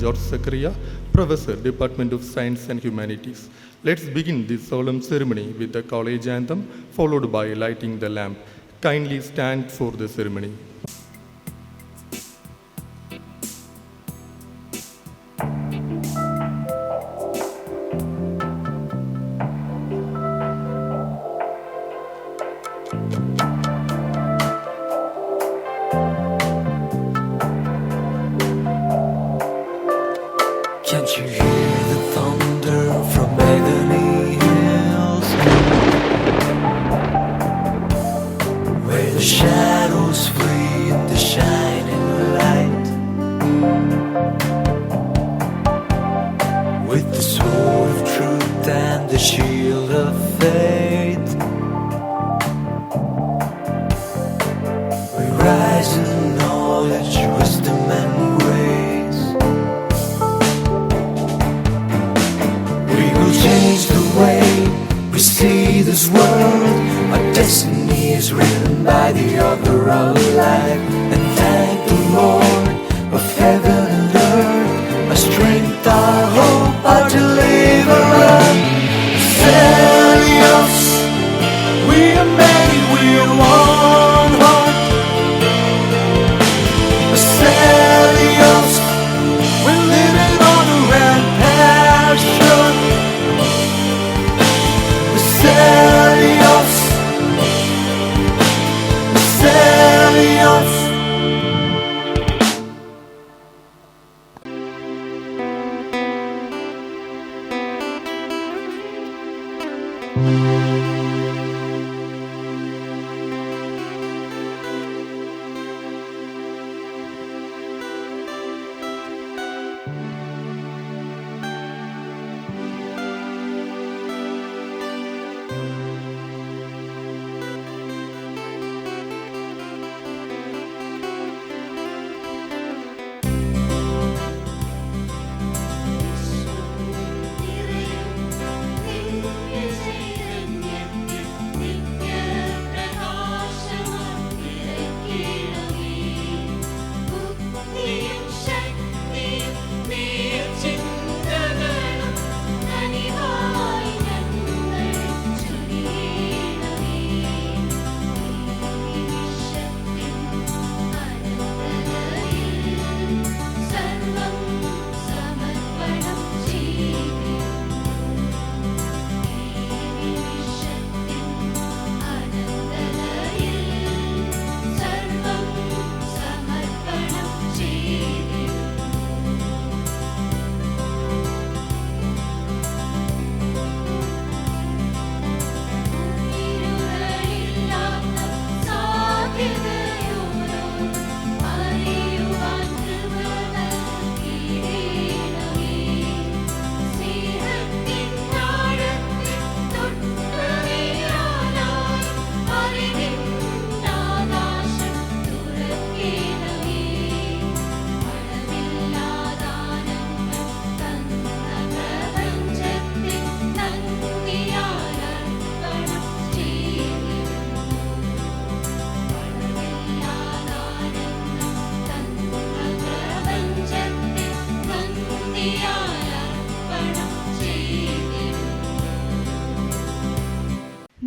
George Zakaria, Professor, Department of Science and Humanities. Let's begin this solemn ceremony with the college anthem, followed by lighting the lamp. Kindly stand for the ceremony. Can't you hear the thunder from Beverly Hills, where the shadows flee in the shining light, with the sword of truth and the shield of faith, we rise in knowledge, wisdom and grace. Change the way we see this world. Our destiny is written by the author of life. And thank the Lord of heaven and earth, our strength, our hope, our deliverer. Celios, we are made, we are one heart. Celios, we're living on a red passion. Celios, Celios.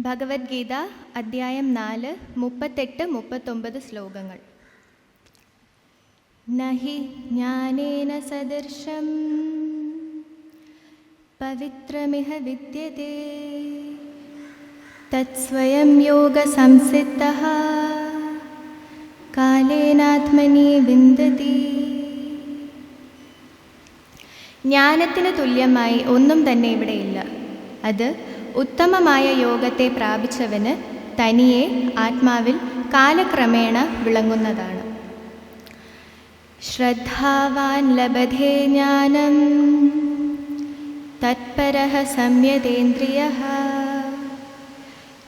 Bhagavad Gita അധ്യായം 4 38-39 ശ്ലോകങ്ങൾ. നഹി ജ്ഞാനേന സദൃശം പവിത്രമിഹ വിദ്യതേ തത്സ്വയം യോഗ സംസിദ്ധഃ കാലേനാത്മനി വിന്ദതി. ജ്ഞാനത്തിന് തുല്യമായി ഒന്നും തന്നെ ഇവിടെയില്ല. അത് ഉത്തമമായ യോഗത്തെ പ്രാപിച്ചവന് തനിയെ ആത്മാവിൽ കാലക്രമേണ വിളങ്ങുന്നതാണ്. ശ്രദ്ധാവാൻ ലഭതേ ജ്ഞാനം തത്പരഃ സംയതേന്ദ്രിയഃ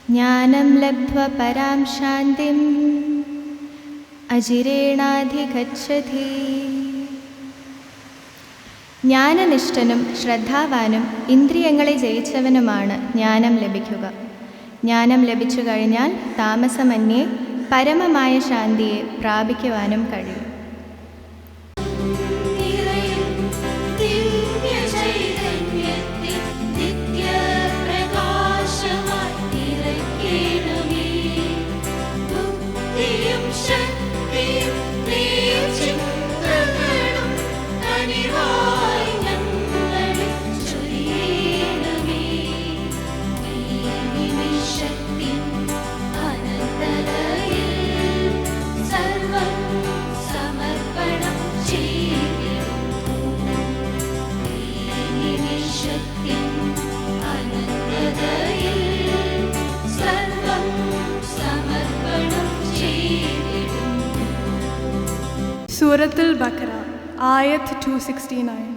ജ്ഞാനം ലബ്ധ്വാ പരാം ശാന്തിം അജിരേണാധിഗച്ഛതി. ജ്ഞാനനിഷ്ഠനും ശ്രദ്ധാവാനും ഇന്ദ്രിയങ്ങളെ ജയിച്ചവനുമാണ് ജ്ഞാനം ലഭിക്കുക. ജ്ഞാനം ലഭിച്ചു കഴിഞ്ഞാൽ താമസമന്യേ പരമമായ ശാന്തിയെ പ്രാപിക്കുവാനും കഴിയും. Surah Al-Baqarah, Ayat 269.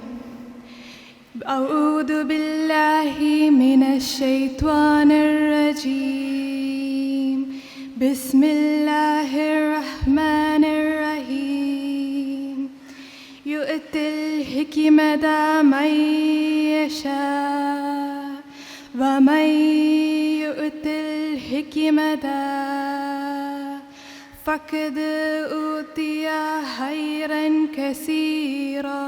أعوذ بالله من الشيطان الرجيم بسم الله الرحمن الرحيم يؤتي الحكمة من يشاء ومن يؤت الحكمة فقد أوتي خيرا كثيرا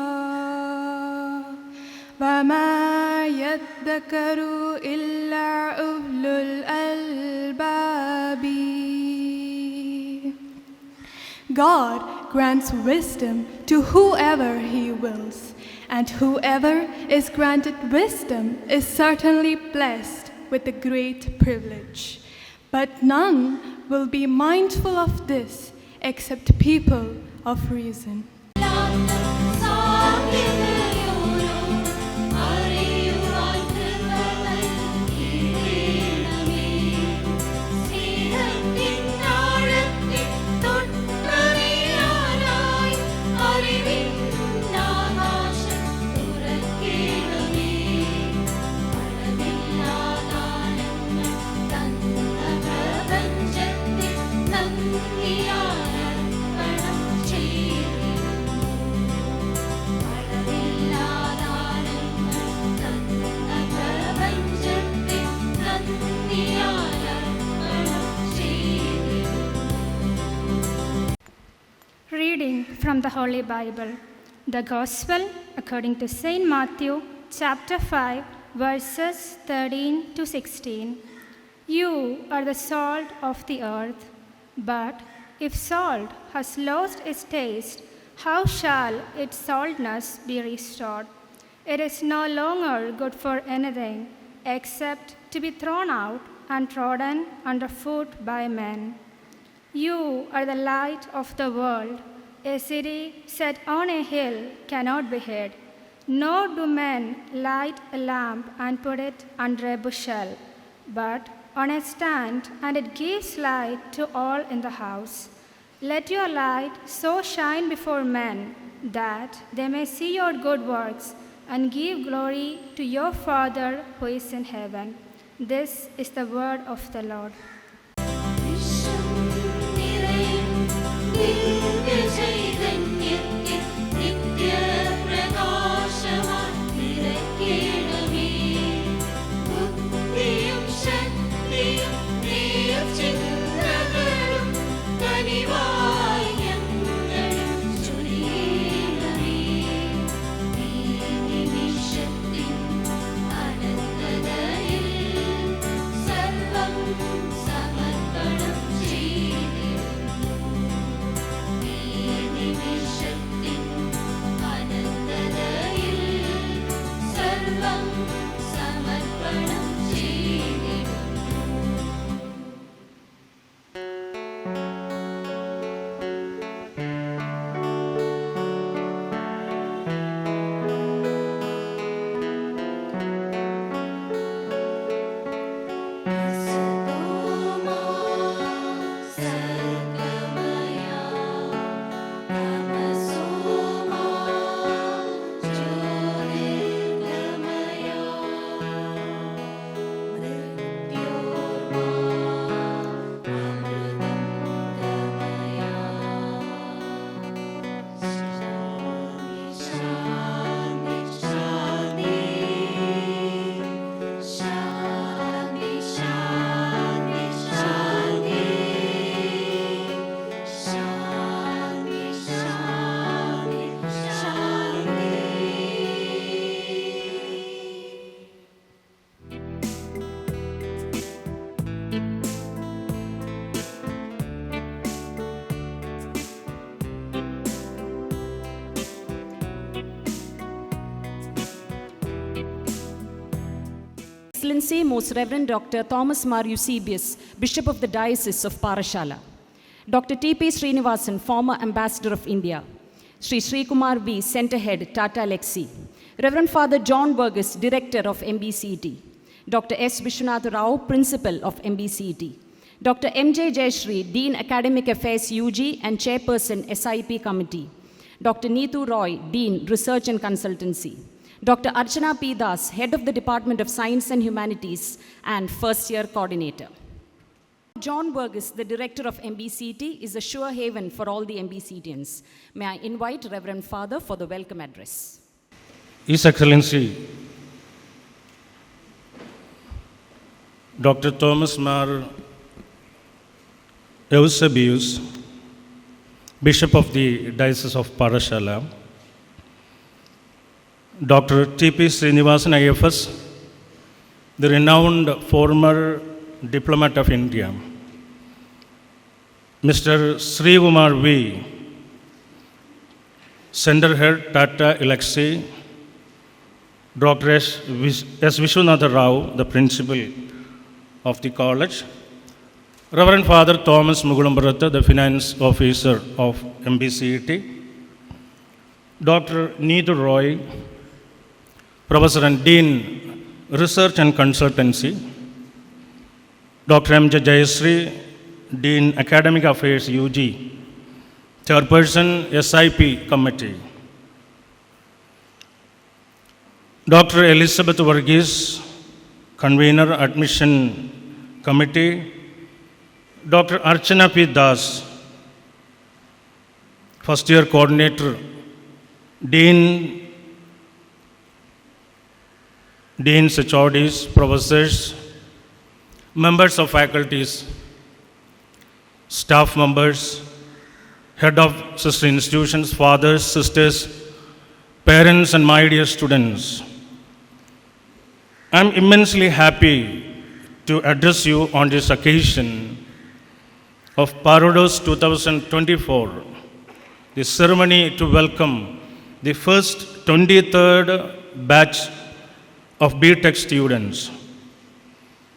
وما يذكر إلا أولو الألباب. God grants wisdom to whoever He wills, and whoever is granted wisdom is certainly blessed with a great privilege. But none will be mindful of this except people of reason. Reading from the Holy Bible, the Gospel according to St. Matthew, chapter 5, verses 13 to 16. You are the salt of the earth, but if salt has lost its taste, how shall its saltness be restored? It is no longer good for anything except to be thrown out and trodden underfoot by men. You are the light of the world. A city set on a hill cannot be hid. Nor do men light a lamp and put it under a bushel, but on a stand, and it gives light to all in the house. Let your light so shine before men that they may see your good works and give glory to your Father who is in heaven. This is the word of the Lord. Excellency, Most Reverend Dr. Thomas Mar Eusebius, Bishop of the Diocese of Parashala, Dr. T.P. Srinivasan, former Ambassador of India, Sri Sri Kumar V, Centerhead, Tata Lexi, Reverend Father John Burgess, Director of MBCET, Dr. S. Vishwanath Rao, Principal of MBCET, Dr. M.J. Jayashree, Dean Academic Affairs UG and Chairperson SIP Committee, Dr. Neetu Roy, Dean, Research and Consultancy. Dr. Archana P. Das, Head of the Department of Science and Humanities and First Year Coordinator. John Burgess, the Director of MBCT, is a sure haven for all the MBCTians. May I invite Reverend Father for the welcome address. His Excellency, Dr. Thomas Mar Eusebius, Bishop of the Diocese of Parashala, Dr. T.P. Srinivasan IFS, the renowned former diplomat of India, Mr. Sri Kumar V., Center Head Tata Elxsi, Dr. S. Vishwanatha Rao, the Principal of the College, Reverend Father Thomas Mugulambaratha, the Finance Officer of MBCT, Dr. Neetu Roy, Professor and Dean, Research and Consultancy, Dr. M. J. Jayasri, Dean, Academic Affairs, UG, Chairperson, SIP Committee, Dr. Elizabeth Varghese, Convener, Admission Committee, Dr. Archana P. Das, First Year Coordinator, Deans, HODs, Professors, members of faculties, staff members, head of sister institutions, fathers, sisters, parents, and my dear students. I am immensely happy to address you on this occasion of PARODOS 2024, the ceremony to welcome the first 23rd batch of BTech students.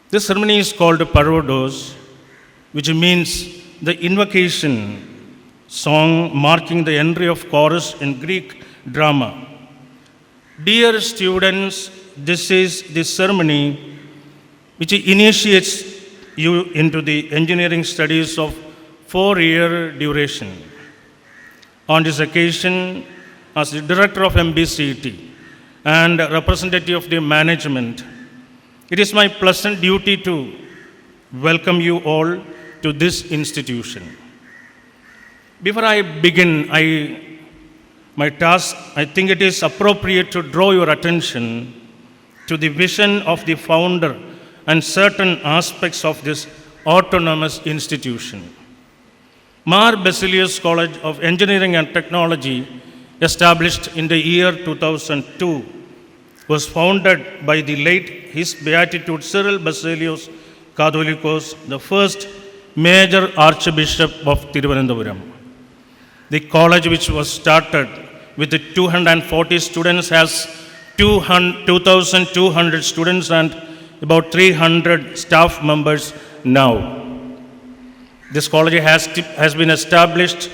This ceremony is called PARODOS, which means the invocation song marking the entry of chorus in Greek drama. Dear students, this is the ceremony which initiates you into the engineering studies of 4-year duration. On this occasion, as the director of MBCT and representative of the management, it is my pleasant duty to welcome you all to this institution. Before I begin my task, I think it is appropriate to draw your attention to the vision of the founder and certain aspects of this autonomous institution. Mar Basilius College of Engineering and Technology, established in the year 2002, was founded by the late His Beatitude Cyril Basilius Catholicos, the first major Archbishop of Thiruvananthapuram. The college, which was started with 240 students, has 2,200 students and about 300 staff members now. This college has been established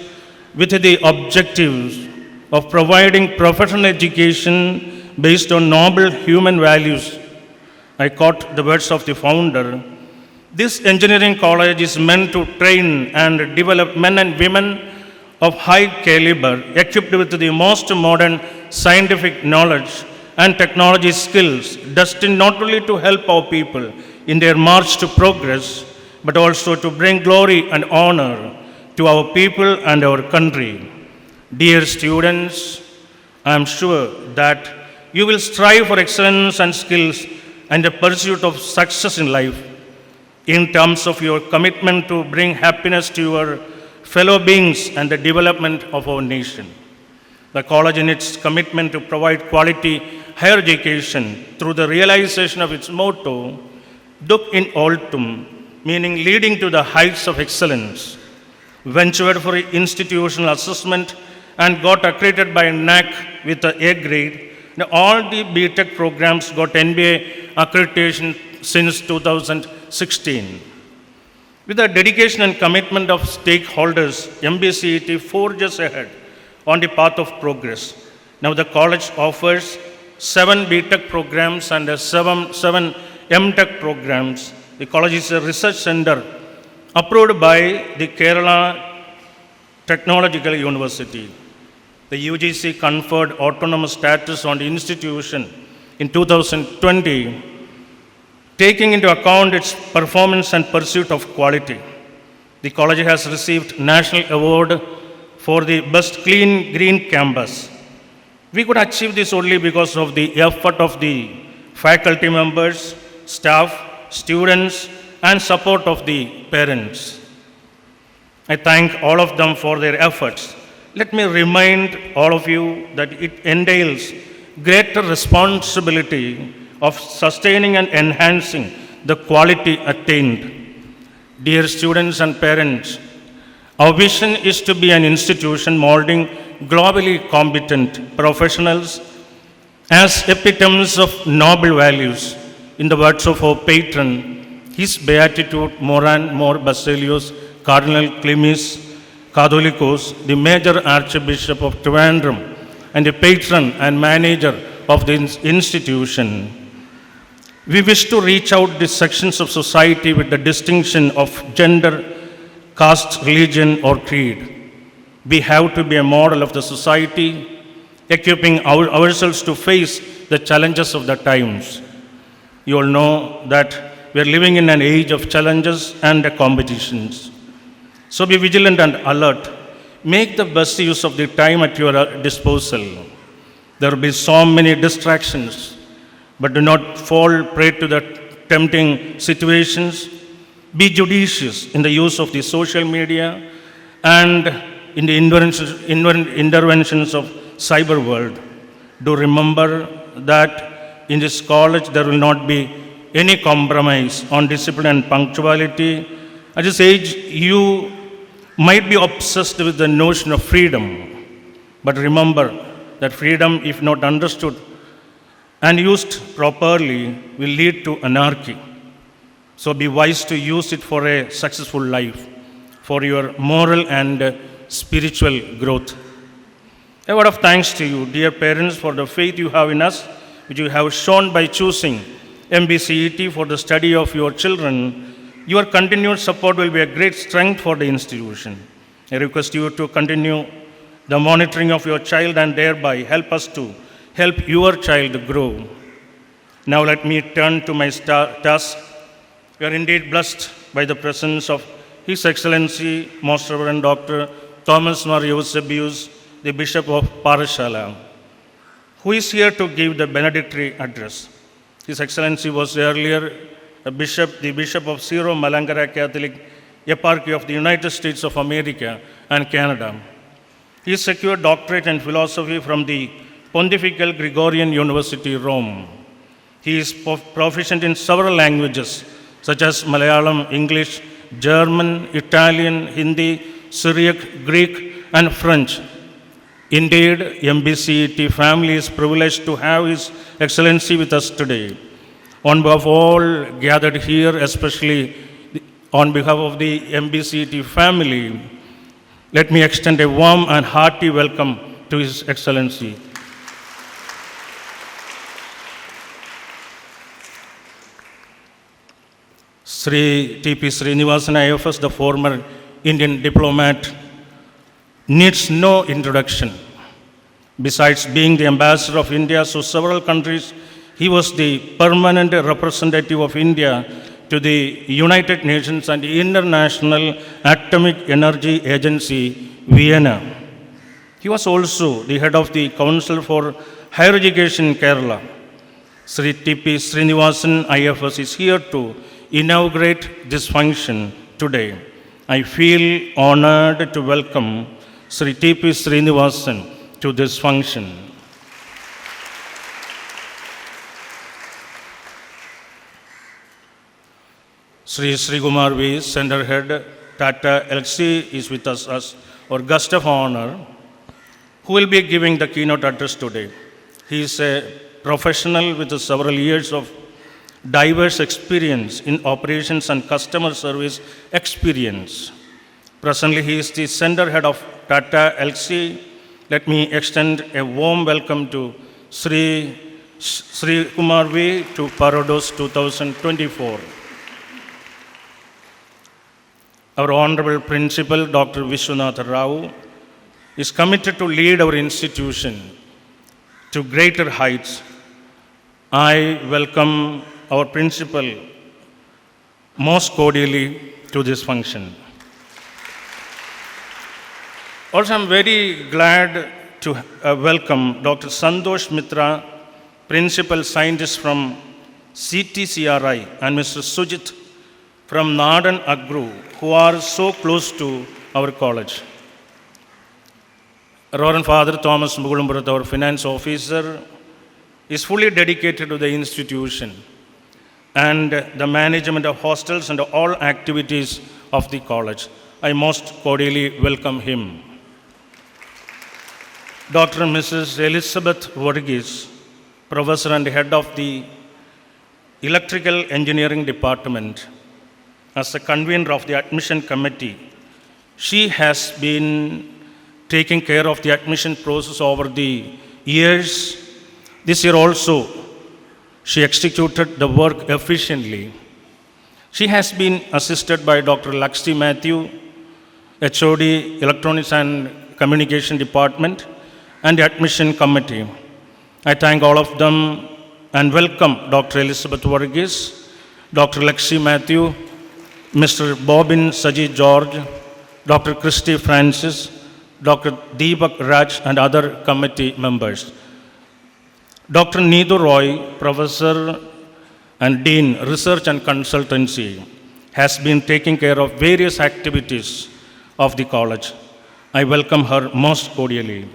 with the objectives of providing professional education based on noble human values. I quote the words of the founder. This engineering college is meant to train and develop men and women of high caliber, equipped with the most modern scientific knowledge and technology skills, destined not only to help our people in their march to progress, but also to bring glory and honor to our people and our country. Dear students, I am sure that you will strive for excellence and skills and the pursuit of success in life in terms of your commitment to bring happiness to your fellow beings and the development of our nation. The college, in its commitment to provide quality higher education through the realization of its motto, Duc in Altum, meaning leading to the heights of excellence, ventured for institutional assessment and got accredited by NAC with the A grade. Now, all the BTech programs got NBA accreditation since 2016. With the dedication and commitment of stakeholders, MBCT forges ahead on the path of progress. Now the college offers 7 BTech programs and 7 MTech programs. The college is a research center approved by the Kerala Technological University. the UGC conferred autonomous status on the institution in 2020, taking into account its performance and pursuit of quality. The college has received National Award for the Best Clean Green Campus. We could achieve this only because of the effort of the faculty members, staff, students, and support of the parents. I thank all of them for their efforts. Let me remind all of you that it entails greater responsibility of sustaining and enhancing the quality attained. Dear students and parents, our vision is to be an institution molding globally competent professionals as epitomes of noble values. In the words of our patron, His Beatitude Moran Mor Basilius Cardinal Clemis Catholicos, the major Archbishop of Trivandrum and the patron and manager of the institution. We wish to reach out these sections of society with the distinction of gender, caste, religion, or creed. We have to be a model of the society, equipping ourselves to face the challenges of the times. You all know that we are living in an age of challenges and competitions. So be vigilant and alert. Make the best use of the time at your disposal. There will be so many distractions, but do not fall prey to the tempting situations. Be judicious in the use of the social media and in the interventions of cyber world. Do remember that in this college there will not be any compromise on discipline and punctuality. At this age, you might be obsessed with the notion of freedom, but remember that freedom, if not understood and used properly, will lead to anarchy. So be wise to use it for a successful life, for your moral and spiritual growth. A word of thanks to you, dear parents, for the faith you have in us, which you have shown by choosing MBCET for the study of your children. Your continued support will be a great strength for the institution. I request you to continue the monitoring of your child and thereby help us to help your child grow. Now let me turn to my task. We are indeed blessed by the presence of His Excellency, Most Reverend Dr. Thomas Mar Eusebius, the Bishop of Parashala, who is here to give the benedictory address. His Excellency was earlier the Bishop of Syro Malankara Catholic Eparchy of the United States of America and Canada. He secured doctorate in philosophy from the Pontifical Gregorian University, Rome. He is proficient in several languages such as Malayalam, English, German, Italian, Hindi, Syriac, Greek, and French. Indeed, MBCET family is privileged to have His Excellency with us today. On behalf of all gathered here, especially on behalf of the MBCET family, let me extend a warm and hearty welcome to His Excellency. Sri T.P. Srinivasan IFS, the former Indian diplomat, needs no introduction. Besides being the ambassador of India to several countries, he was the permanent representative of India to the United Nations and the International Atomic Energy Agency, Vienna. He was also the head of the Council for Higher Education in Kerala. Sri T.P. Srinivasan IFS is here to inaugurate this function today. I feel honored to welcome Sri T.P. Srinivasan to this function. Sri Kumar V, Center Head, Tata LC, is with us as our guest of honor, who will be giving the keynote address today. He is a professional with several years of diverse experience in operations and customer service experience. Presently, he is the Center Head of Tata LC. Let me extend a warm welcome to Sri Kumar V to PARODOS 2024. Our Honorable Principal, Dr. Vishwanath Rao, is committed to lead our institution to greater heights, I welcome our principal most cordially to this function. Also, I'm very glad to welcome Dr. Santosh Mitra, Principal Scientist from CTCRI, and Mr. Sujit from Nadan Agru, who are so close to our college. Reverend Father Thomas Mugulamburat, our finance officer, is fully dedicated to the institution and the management of hostels and all activities of the college. I most cordially welcome him. Dr. and Mrs. Elizabeth Varghese, Professor and Head of the Electrical Engineering Department, as the convener of the admission committee. She has been taking care of the admission process over the years. This year also, she executed the work efficiently. She has been assisted by Dr. Lakshmi Matthew, HOD, Electronics and Communication Department, and the admission committee. I thank all of them and welcome Dr. Elizabeth Varghese, Dr. Lakshmi Matthew, Mr. Bobin Saji George, Dr. Christy Francis, Dr. Deepak Raj, and other committee members. Dr. Needu Roy, Professor and Dean, Research and Consultancy, has been taking care of various activities of the college. I welcome her most cordially.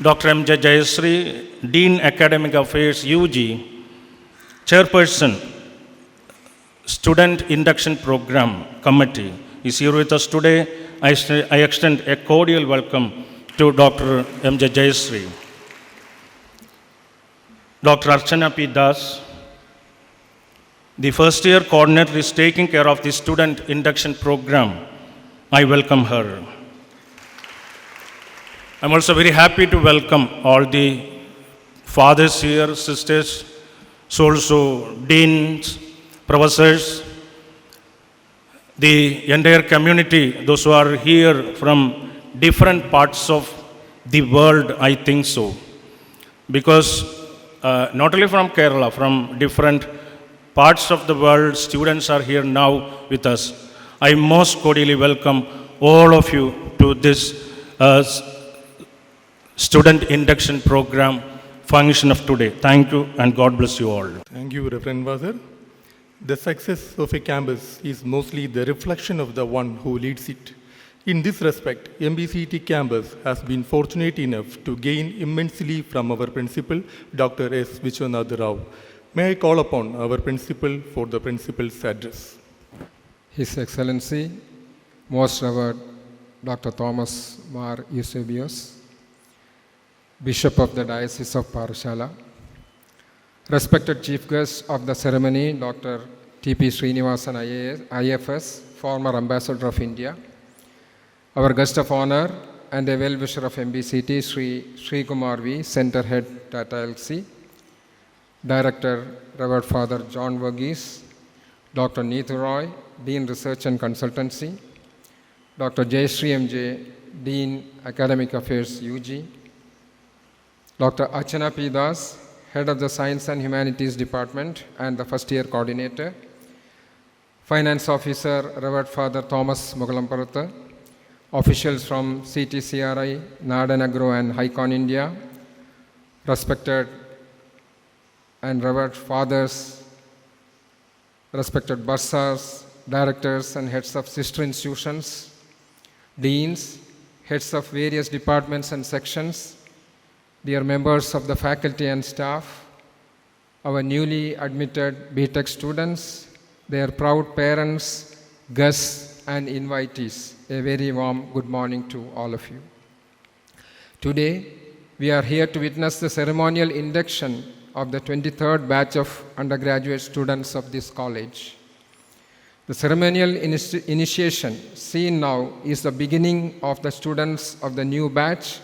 Dr. M.J. Jayasri, Dean Academic Affairs UG, Chairperson, Student Induction Program Committee, is here with us today. I extend a cordial welcome to Dr. M.J. Jayasri. Dr. Archana P. Das, the first year coordinator, is taking care of the Student Induction Program. I welcome her. I'm also very happy to welcome all the fathers here, sisters, so also deans, professors, the entire community, those who are here from different parts of the world, I think so. Because not only from Kerala, from different parts of the world, students are here now with us. I most cordially welcome all of you to this Student Induction Program function of today. Thank you and God bless you all. Thank you, Reverend Father. The success of a campus is mostly the reflection of the one who leads it. In this respect, MBCT campus has been fortunate enough to gain immensely from our principal, Dr. S. Vishwanath Rao. May I call upon our principal for the principal's address. His Excellency, Most Revered Dr. Thomas Mar Eusebius, Bishop of the Diocese of Parashala, respected Chief Guest of the ceremony, Dr. T.P. Srinivasan IFS, former Ambassador of India, our guest of honor and a well-wisher of MBCT, Sri Kumar V, Center Head, Tata LC, Director, Reverend Father John Varghese, Dr. Neetu Roy, Dean Research and Consultancy, Dr. Jayasri M.J., Dean Academic Affairs UG, Dr. Archana P. Das, Head of the Science and Humanities Department and the first year coordinator, Finance Officer Reverend Father Thomas Mugulampurathu, officials from CTCRI, Nadan Agro and Haikon India, respected and Reverend Fathers, respected bursars, directors and heads of sister institutions, deans, heads of various departments and sections, dear members of the faculty and staff, our newly admitted BTech students, their proud parents, guests and invitees, a very warm good morning to all of you. Today, we are here to witness the ceremonial induction of the 23rd batch of undergraduate students of this college. The ceremonial initiation seen now is the beginning of the students of the new batch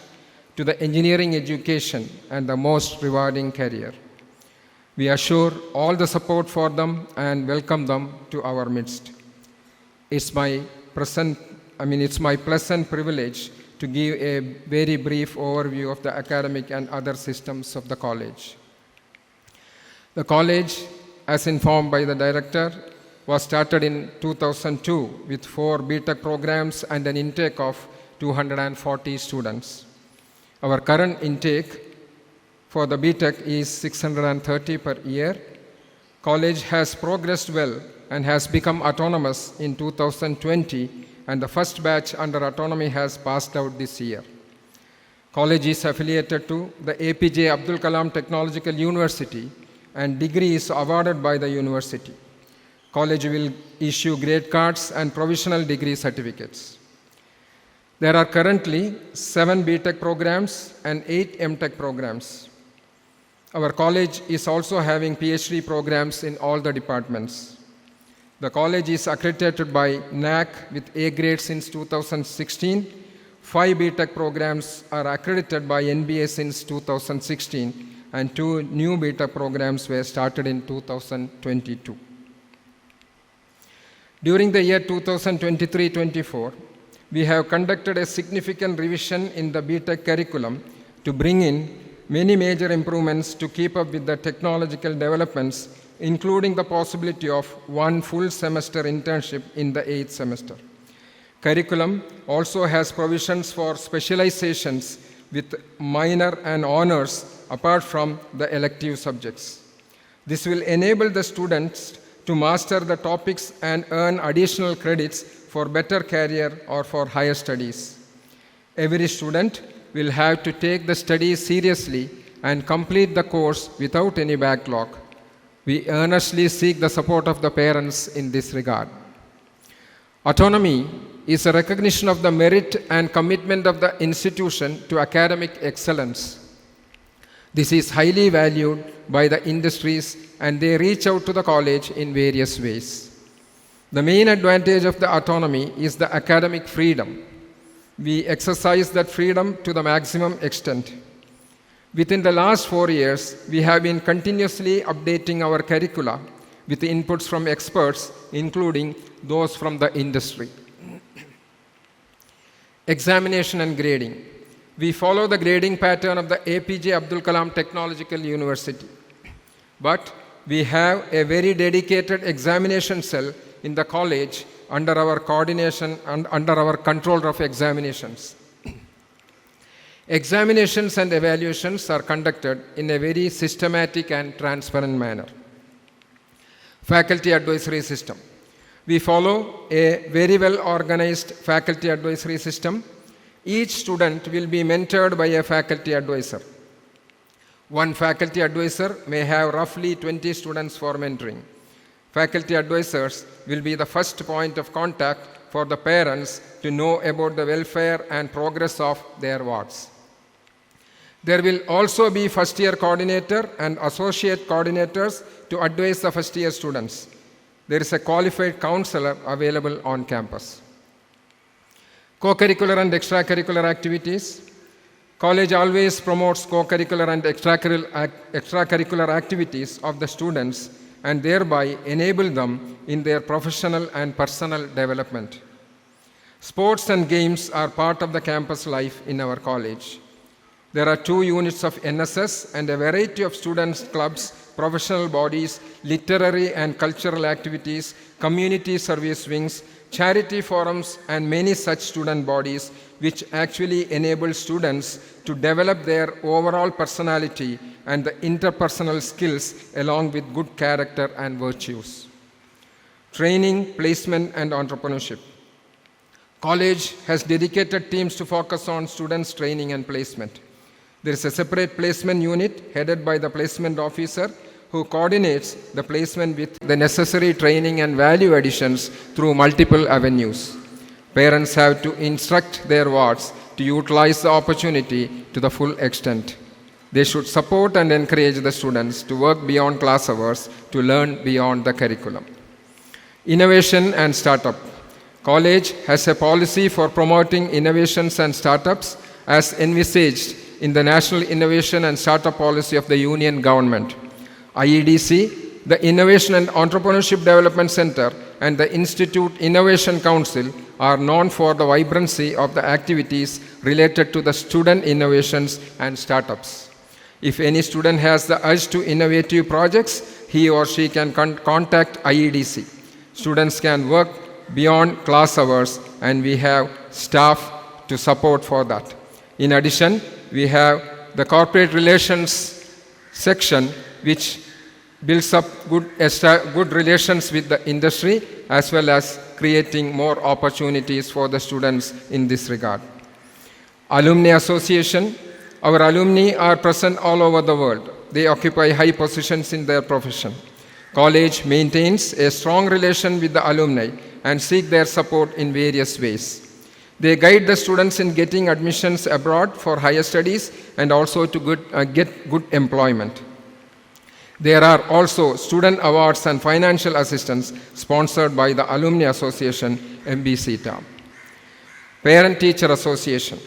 to the engineering education and the most rewarding career. We assure all the support for them and welcome them to our midst. It's my present it's my pleasant privilege to give a very brief overview of the academic and other systems of the college. The college, as informed by the director, was started in 2002 with 4 BTech programs and an intake of 240 students. Our current intake for the BTech is 630 per year. College has progressed well and has become autonomous in 2020, and the first batch under autonomy has passed out this year. College is affiliated to the APJ Abdul Kalam Technological University, and degree is awarded by the university. College will issue grade cards and provisional degree certificates. There are currently 7 BTech programs and 8 MTech programs. Our college is also having PhD programs in all the departments. The college is accredited by NAC with A grade since 2016. 5 BTech programs are accredited by NBA since 2016, and 2 new BTech programs were started in 2022. During the year 2023-24, we have conducted a significant revision in the BTech curriculum to bring in many major improvements to keep up with the technological developments, including the possibility of 1 full semester internship in the 8th semester. Curriculum also has provisions for specializations with minor and honors apart from the elective subjects. This will enable the students to master the topics and earn additional credits for better career or for higher studies. Every student will have to take the studies seriously and complete the course without any backlog. We earnestly seek the support of the parents in this regard. Autonomy is a recognition of the merit and commitment of the institution to academic excellence. This is highly valued by the industries, and they reach out to the college in various ways. The main advantage of the autonomy is the academic freedom. We exercise that freedom to the maximum extent. Within the last 4 years, we have been continuously updating our curricula with inputs from experts, including those from the industry. Examination and grading. We follow the grading pattern of the APJ Abdul Kalam Technological University. But we have a very dedicated examination cell in the college under our coordination and under our control of examinations. Examinations and evaluations are conducted in a very systematic and transparent manner. Faculty advisory system. We follow a very well organized faculty advisory system. Each student will be mentored by a faculty advisor. One faculty advisor may have roughly 20 students for mentoring. Faculty advisors will be the first point of contact for the parents to know about the welfare and progress of their wards. There will also be first-year coordinator and associate coordinators to advise the first-year students. There is a qualified counselor available on campus. Co-curricular and extracurricular activities. College always promotes co-curricular and extracurricular activities of the students and thereby enable them in their professional and personal development. Sports and games are part of the campus life in our college. There are 2 units of NSS and a variety of students' clubs, professional bodies, literary and cultural activities, community service wings, charity forums, and many such student bodies which actually enable students to develop their overall personality and the interpersonal skills along with good character and virtues. Training, placement, and entrepreneurship. College has dedicated teams to focus on students' training and placement. There is a separate placement unit headed by the placement officer who coordinates the placement with the necessary training and value additions through multiple avenues. Parents have to instruct their wards to utilize the opportunity to the full extent. They should support and encourage the students to work beyond class hours to learn beyond the curriculum. Innovation and startup. College has a policy for promoting innovations and startups as envisaged in the National Innovation and Startup Policy of the Union Government. IEDC, the Innovation and Entrepreneurship Development Center, and the Institute Innovation Council are known for the vibrancy of the activities related to the student innovations and startups. If any student has the urge to innovative projects, he or she can contact IEDC. Students can work beyond class hours, and we have staff to support for that. In addition, we have the corporate relations section, which builds up good relations with the industry, as well as creating more opportunities for the students in this regard. Alumni Association. Our alumni are present all over the world. They occupy high positions in their profession. College maintains a strong relation with the alumni and seek their support in various ways. They guide the students in getting admissions abroad for higher studies and also to get good employment. There are also student awards and financial assistance sponsored by the Alumni Association, MBCTA. Parent-Teacher Association.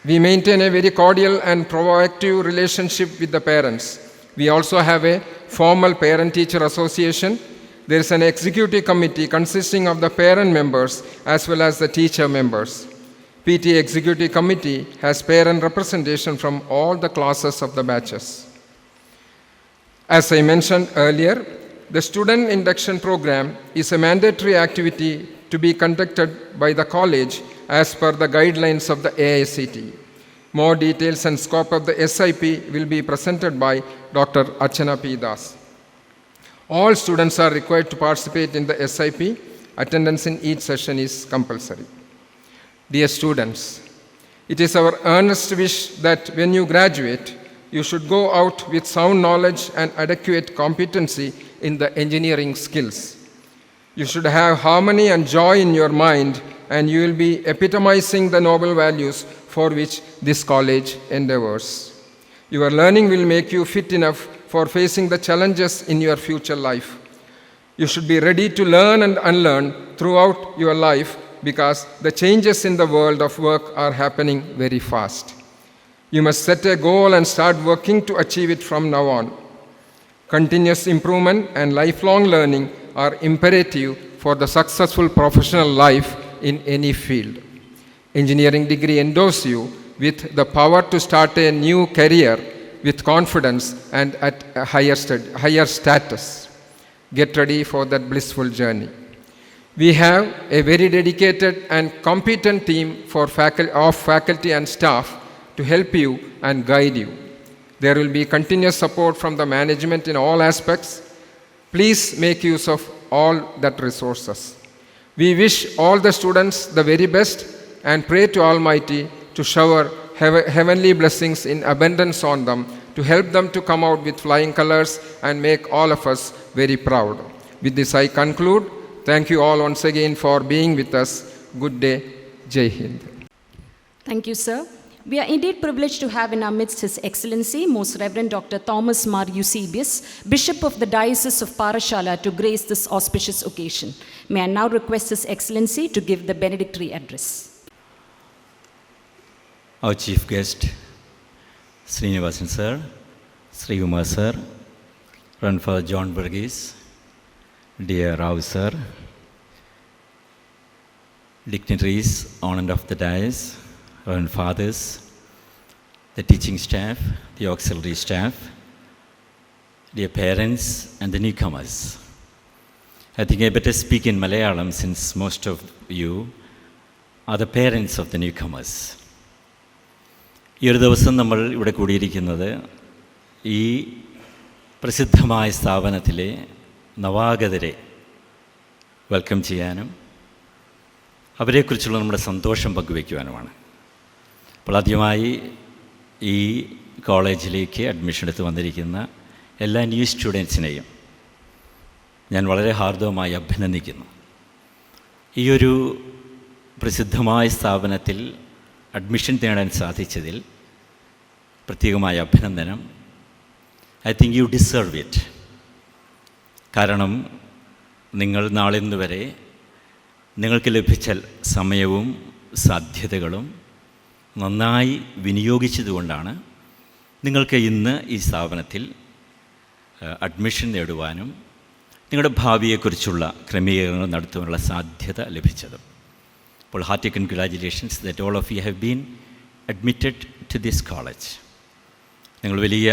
We maintain a very cordial and proactive relationship with the parents. We also have a formal Parent-Teacher Association. There is an executive committee consisting of the parent members as well as the teacher members. PT Executive Committee has parent representation from all the classes of the batches. As I mentioned earlier, the student induction program is a mandatory activity to be conducted by the college as per the guidelines of the AICTE. More details and scope of the SIP will be presented by Dr. Archana P. Das. All students are required to participate in the SIP. Attendance in each session is compulsory. Dear students, it is our earnest wish that when you graduate, you should go out with sound knowledge and adequate competency in the engineering skills. You should have harmony and joy in your mind, and you will be epitomizing the noble values for which this college endeavors. Your learning will make you fit enough for facing the challenges in your future life. You should be ready to learn and unlearn throughout your life because the changes in the world of work are happening very fast. You must set a goal and start working to achieve it from now on. Continuous improvement and lifelong learning are imperative for the successful professional life in any field. Engineering degree endows you with the power to start a new career with confidence and at a higher status. Get ready for that blissful journey. We have a very dedicated and competent team of faculty and staff to help you and guide you. There will be continuous support from the management in all aspects. Please make use of all that resources. We wish all the students the very best and pray to Almighty to shower heavenly blessings in abundance on them, to help them to come out with flying colors and make all of us very proud. With this I conclude. Thank you all once again for being with us. Good day. Jai Hind. Thank you, sir. We are indeed privileged to have in our midst His Excellency, Most Reverend Dr. Thomas Mar Eusebius, Bishop of the Diocese of Parashala, to grace this auspicious occasion. May I now request His Excellency to give the benedictory address. Our chief guest, Srinivasan sir, Sri Kumar sir, Reverend Father John Burgess, dear Rao sir, dignitaries on and off the dais, Reverend Fathers, the teaching staff, the auxiliary staff, dear parents and the newcomers. I think I better speak in Malayalam since most of you are the parents of the newcomers. ഈ ഒരു ദിവസം നമ്മൾ ഇവിടെ കൂടിയിരിക്കുന്നത് ഈ പ്രസിദ്ധമായ സ്ഥാപനത്തിലെ നവാഗതരെ welcome ചെയ്യാനും അവരെക്കുറിച്ചുള്ള നമ്മുടെ സന്തോഷം പങ്കുവയ്ക്കുവാനുമാണ്. അപ്പോൾ ആദ്യമായി ഈ കോളേജിലേക്ക് അഡ്മിഷൻ എടുത്ത് വന്നിരിക്കുന്ന എല്ലാ ന്യൂ സ്റ്റുഡൻസിനെയും ഞാൻ വളരെ ഹാർദവമായി അഭിനന്ദിക്കുന്നു. ഈ ഒരു പ്രസിദ്ധമായ സ്ഥാപനത്തിൽ അഡ്മിഷൻ നേടാൻ സാധിച്ചതിൽ പ്രത്യേകമായ അഭിനന്ദനം. I think you deserve it. കാരണം നിങ്ങൾ നാളിന്ന് വരെ നിങ്ങൾക്ക് ലഭിച്ച സമയവും സാധ്യതകളും നന്നായി വിനിയോഗിച്ചതുകൊണ്ടാണ് നിങ്ങൾക്ക് ഇന്ന് ഈ സ്ഥാപനത്തിൽ അഡ്മിഷൻ നേടുവാനും നിങ്ങളുടെ ഭാവിയെക്കുറിച്ചുള്ള ക്രമീകരണങ്ങൾ നടത്തുവാനുള്ള സാധ്യത ലഭിച്ചത്. അപ്പോൾ hearty congratulations that all of you have been admitted to this college. നിങ്ങൾ വലിയ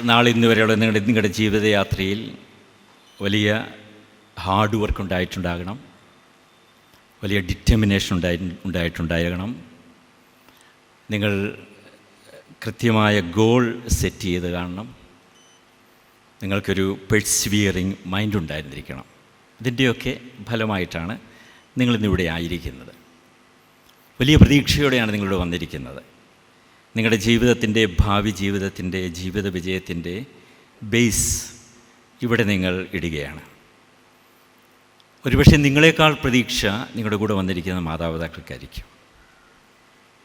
നാളെ ഇന്ന് വരെയുള്ള നിങ്ങളുടെ ജീവിതയാത്രയിൽ വലിയ ഹാർഡ് വർക്ക് ഉണ്ടായിട്ടുണ്ടാകണം, വലിയ ഡിറ്റർമിനേഷൻ ഉണ്ടായിട്ടുണ്ടാകണം. നിങ്ങൾ കൃത്യമായ ഗോൾ സെറ്റ് ചെയ്ത് കാണണം. നിങ്ങൾക്കൊരു പെർസിവിയറിങ് മൈൻഡ് ഉണ്ടായിരുന്നിരിക്കണം. ഇതിൻ്റെയൊക്കെ ഫലമായിട്ടാണ് നിങ്ങളിന്നിവിടെ ആയിരിക്കുന്നത്. വലിയ പ്രതീക്ഷയോടെയാണ് നിങ്ങളിവിടെ വന്നിരിക്കുന്നത്. നിങ്ങളുടെ ജീവിതത്തിൻ്റെ, ഭാവി ജീവിതത്തിൻ്റെ, ജീവിത വിജയത്തിൻ്റെ ബേസ് ഇവിടെ നിങ്ങൾ ഇടുകയാണ്. ഒരുപക്ഷെ നിങ്ങളെക്കാൾ പ്രതീക്ഷ നിങ്ങളുടെ കൂടെ വന്നിരിക്കുന്ന മാതാപിതാക്കൾക്കായിരിക്കും.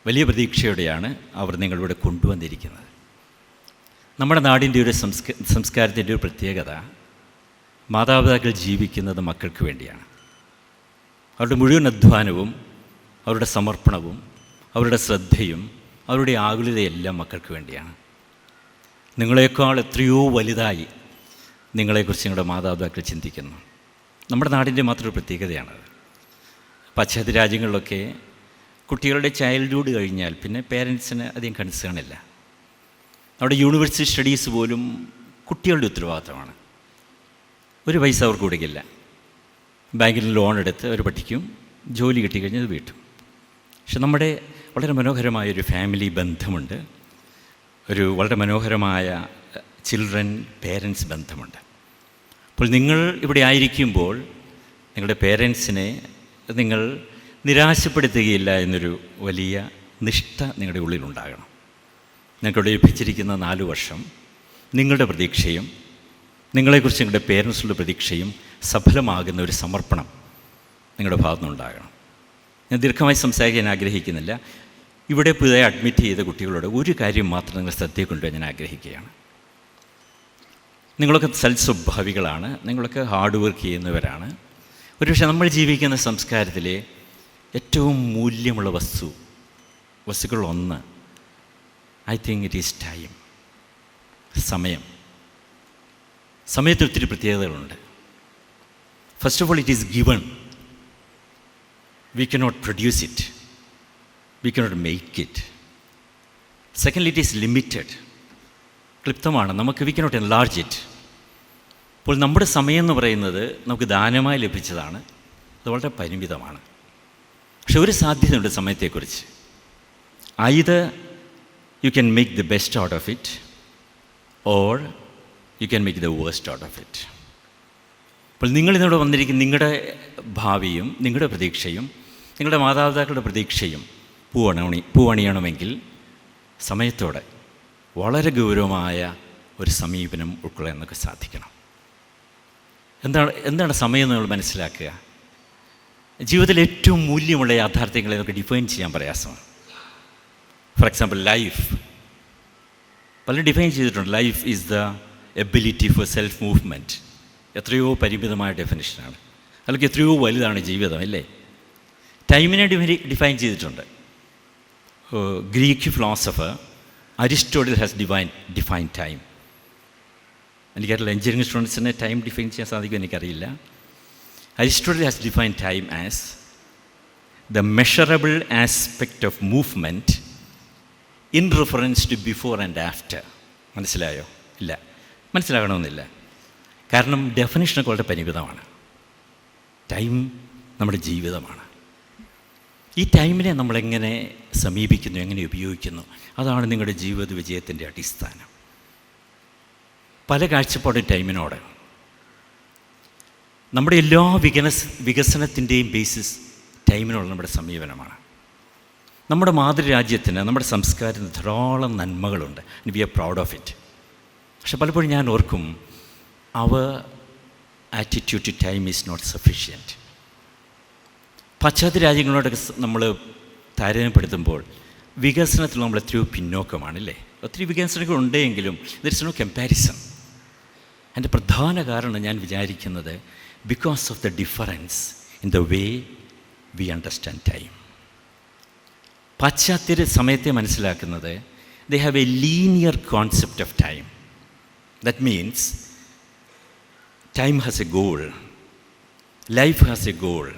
വലിയ പ്രതീക്ഷയോടെയാണ് അവർ നിങ്ങളിവിടെ കൊണ്ടുവന്നിരിക്കുന്നത്. നമ്മുടെ നാടിൻ്റെ ഒരു സംസ്കാരത്തിൻ്റെ ഒരു പ്രത്യേകത, മാതാപിതാക്കൾ ജീവിക്കുന്നത് മക്കൾക്ക് വേണ്ടിയാണ്. അവരുടെ മുഴുവൻ അധ്വാനവും, അവരുടെ സമർപ്പണവും, അവരുടെ ശ്രദ്ധയും, അവരുടെ ആകുലതയെല്ലാം മക്കൾക്ക് വേണ്ടിയാണ്. നിങ്ങളെക്കാൾ എത്രയോ വലുതായി നിങ്ങളെക്കുറിച്ച് നിങ്ങളുടെ മാതാപിതാക്കൾ ചിന്തിക്കുന്നു. നമ്മുടെ നാടിൻ്റെ മാത്രം പ്രത്യേകതയാണത്. പാശ്ചാത്യ രാജ്യങ്ങളിലൊക്കെ കുട്ടികളുടെ ചൈൽഡ്ഹുഡ് കഴിഞ്ഞാൽ പിന്നെ പേരൻസിന് അധികം കൺസേണില്ല. അവിടെ യൂണിവേഴ്സിറ്റി സ്റ്റഡീസ് പോലും കുട്ടികളുടെ ഉത്തരവാദിത്തമാണ്. ഒരു പൈസ അവർക്ക് കൊടുക്കില്ല. ബാങ്കിൽ ലോൺ എടുത്ത് അവർ പഠിക്കും, ജോലി കിട്ടിക്കഴിഞ്ഞാൽ അത് വീട്ടും. പക്ഷെ നമ്മുടെ വളരെ മനോഹരമായൊരു ഫാമിലി ബന്ധമുണ്ട്, ഒരു വളരെ മനോഹരമായ ചിൽഡ്രൻ പേരൻസ് ബന്ധമുണ്ട്. അപ്പോൾ നിങ്ങൾ ഇവിടെ ആയിരിക്കുമ്പോൾ നിങ്ങളുടെ പേരൻസിനെ നിങ്ങൾ നിരാശപ്പെടുത്തുകയില്ല എന്നൊരു വലിയ നിഷ്ഠ നിങ്ങളുടെ ഉള്ളിലുണ്ടാകണം. നിങ്ങൾക്കിവിടെ ലഭിച്ചിരിക്കുന്ന 4 വർഷം നിങ്ങളുടെ പ്രതീക്ഷയും, നിങ്ങളെക്കുറിച്ച് നിങ്ങളുടെ പേരൻസിൻ്റെ പ്രതീക്ഷയും സഫലമാകുന്ന ഒരു സമർപ്പണം നിങ്ങളുടെ ഭാഗത്തുനിന്നുണ്ടാകണം. ഞാൻ ദീർഘമായി സംസാരിക്കാൻ ആഗ്രഹിക്കുന്നില്ല. ഇവിടെ പുതിയതായി അഡ്മിറ്റ് ചെയ്ത കുട്ടികളോട് ഒരു കാര്യം മാത്രം നിങ്ങൾ ശ്രദ്ധയിൽ കൊണ്ടുവരാൻ ഞാൻ ആഗ്രഹിക്കുകയാണ്. നിങ്ങളൊക്കെ സൽസ്വഭാവികളാണ്, നിങ്ങളൊക്കെ ഹാർഡ് വർക്ക് ചെയ്യുന്നവരാണ്. ഒരുപക്ഷെ നമ്മൾ ജീവിക്കുന്ന സംസ്കാരത്തിലെ ഏറ്റവും മൂല്യമുള്ള വസ്തുക്കളിലൊന്ന് I think it is time. സമയത്തിന് ഒത്തിരി പ്രത്യേകതകളുണ്ട്. First of all it is given. We cannot produce it. We cannot make it. Secondly, it is limited. ക്ലിപ്തമാണ്. we cannot enlarge it. അപ്പോൾ നമ്മുടെ സമയം എന്ന് പറയുന്നത് നമുക്ക് ദാനമായി ലഭിച്ചതാണ്. അത് വളരെ പരിമിതമാണ്. പക്ഷെ ഒരു സാധ്യതയുണ്ട് സമയത്തെക്കുറിച്ച്. either you can make the best out of it or you can make the worst out of it. അപ്പോൾ നിങ്ങളിതിനോട് വന്നിരിക്കുന്ന നിങ്ങളുടെ ഭാവിയും, നിങ്ങളുടെ പ്രതീക്ഷയും, നിങ്ങളുടെ മാതാപിതാക്കളുടെ പ്രതീക്ഷയും പൂവണിയണമെങ്കിൽ സമയത്തോടെ വളരെ ഗൗരവമായ ഒരു സമീപനം ഉൾക്കൊള്ളാൻ നമുക്ക് സാധിക്കണം. എന്താണ് സമയം എന്ന് നമ്മൾ മനസ്സിലാക്കുക. ജീവിതത്തിൽ ഏറ്റവും മൂല്യമുള്ള യാഥാർത്ഥ്യങ്ങളെ നമുക്ക് ഡിഫൈൻ ചെയ്യാൻ പ്രയാസമാണ്. ഫോർ എക്സാമ്പിൾ ലൈഫ് പലരും ഡിഫൈൻ ചെയ്തിട്ടുണ്ട്. Life is the ability for self movement. എത്രയോ പരിമിതമായ ഡെഫിനിഷനാണ്. അല്ലെങ്കിൽ എത്രയോ വലുതാണ് ജീവിതം, അല്ലേ? ടൈമിനെ ഡിഫൈൻ ചെയ്തിട്ടുണ്ട്. Greek philosopher Aristotle has define time. എനിക്കറിയില്ല എഞ്ചിനീയറിംഗ് സ്റ്റുഡൻസിനെ ടൈം ഡിഫൈൻ ചെയ്യാൻ സാധിക്കുമെന്ന് എനിക്കറിയില്ല. Aristotle has define time as the measurable aspect of movement in reference to before and after. മനസ്സിലായോ? ഇല്ല, മനസ്സിലാകണമെന്നില്ല. കാരണം ഡെഫിനിഷനൊക്കെ വളരെ പരിമിതമാണ്. ടൈം നമ്മുടെ ജീവിതമാണ്. ഈ ടൈമിനെ നമ്മളെങ്ങനെ സമീപിക്കുന്നു, എങ്ങനെ ഉപയോഗിക്കുന്നു, അതാണ് നിങ്ങളുടെ ജീവിത വിജയത്തിൻ്റെ അടിസ്ഥാനം. പല കാഴ്ചപ്പാടും ടൈമിനോട്. നമ്മുടെ എല്ലാ വികസനത്തിൻ്റെയും ബേസിസ് ടൈമിനുള്ള നമ്മുടെ സമീപനമാണ്. നമ്മുടെ മാതൃരാജ്യത്തിന്, നമ്മുടെ സംസ്കാരത്തിന് ധാരാളം നന്മകളുണ്ട്. We are proud of it. പക്ഷെ പലപ്പോഴും ഞാൻ ഓർക്കും, our attitude to time is not sufficient. പാശ്ചാത്യ രാജ്യങ്ങളോടൊക്കെ നമ്മൾ താരതമ്യപ്പെടുത്തുമ്പോൾ വികസനത്തിൽ നമ്മൾ എത്രയോ പിന്നോക്കമാണല്ലേ. ഒത്തിരി വികസനങ്ങൾ ഉണ്ടെങ്കിലും ദർ ഇസ് നോ കമ്പാരിസൺ. അതിൻ്റെ പ്രധാന കാരണം ഞാൻ വിചാരിക്കുന്നത് because of the difference in the way we understand time. പാശ്ചാത്യർ സമയത്തെ മനസ്സിലാക്കുന്നത് they have a linear concept of time. That means time has a goal, life has a goal,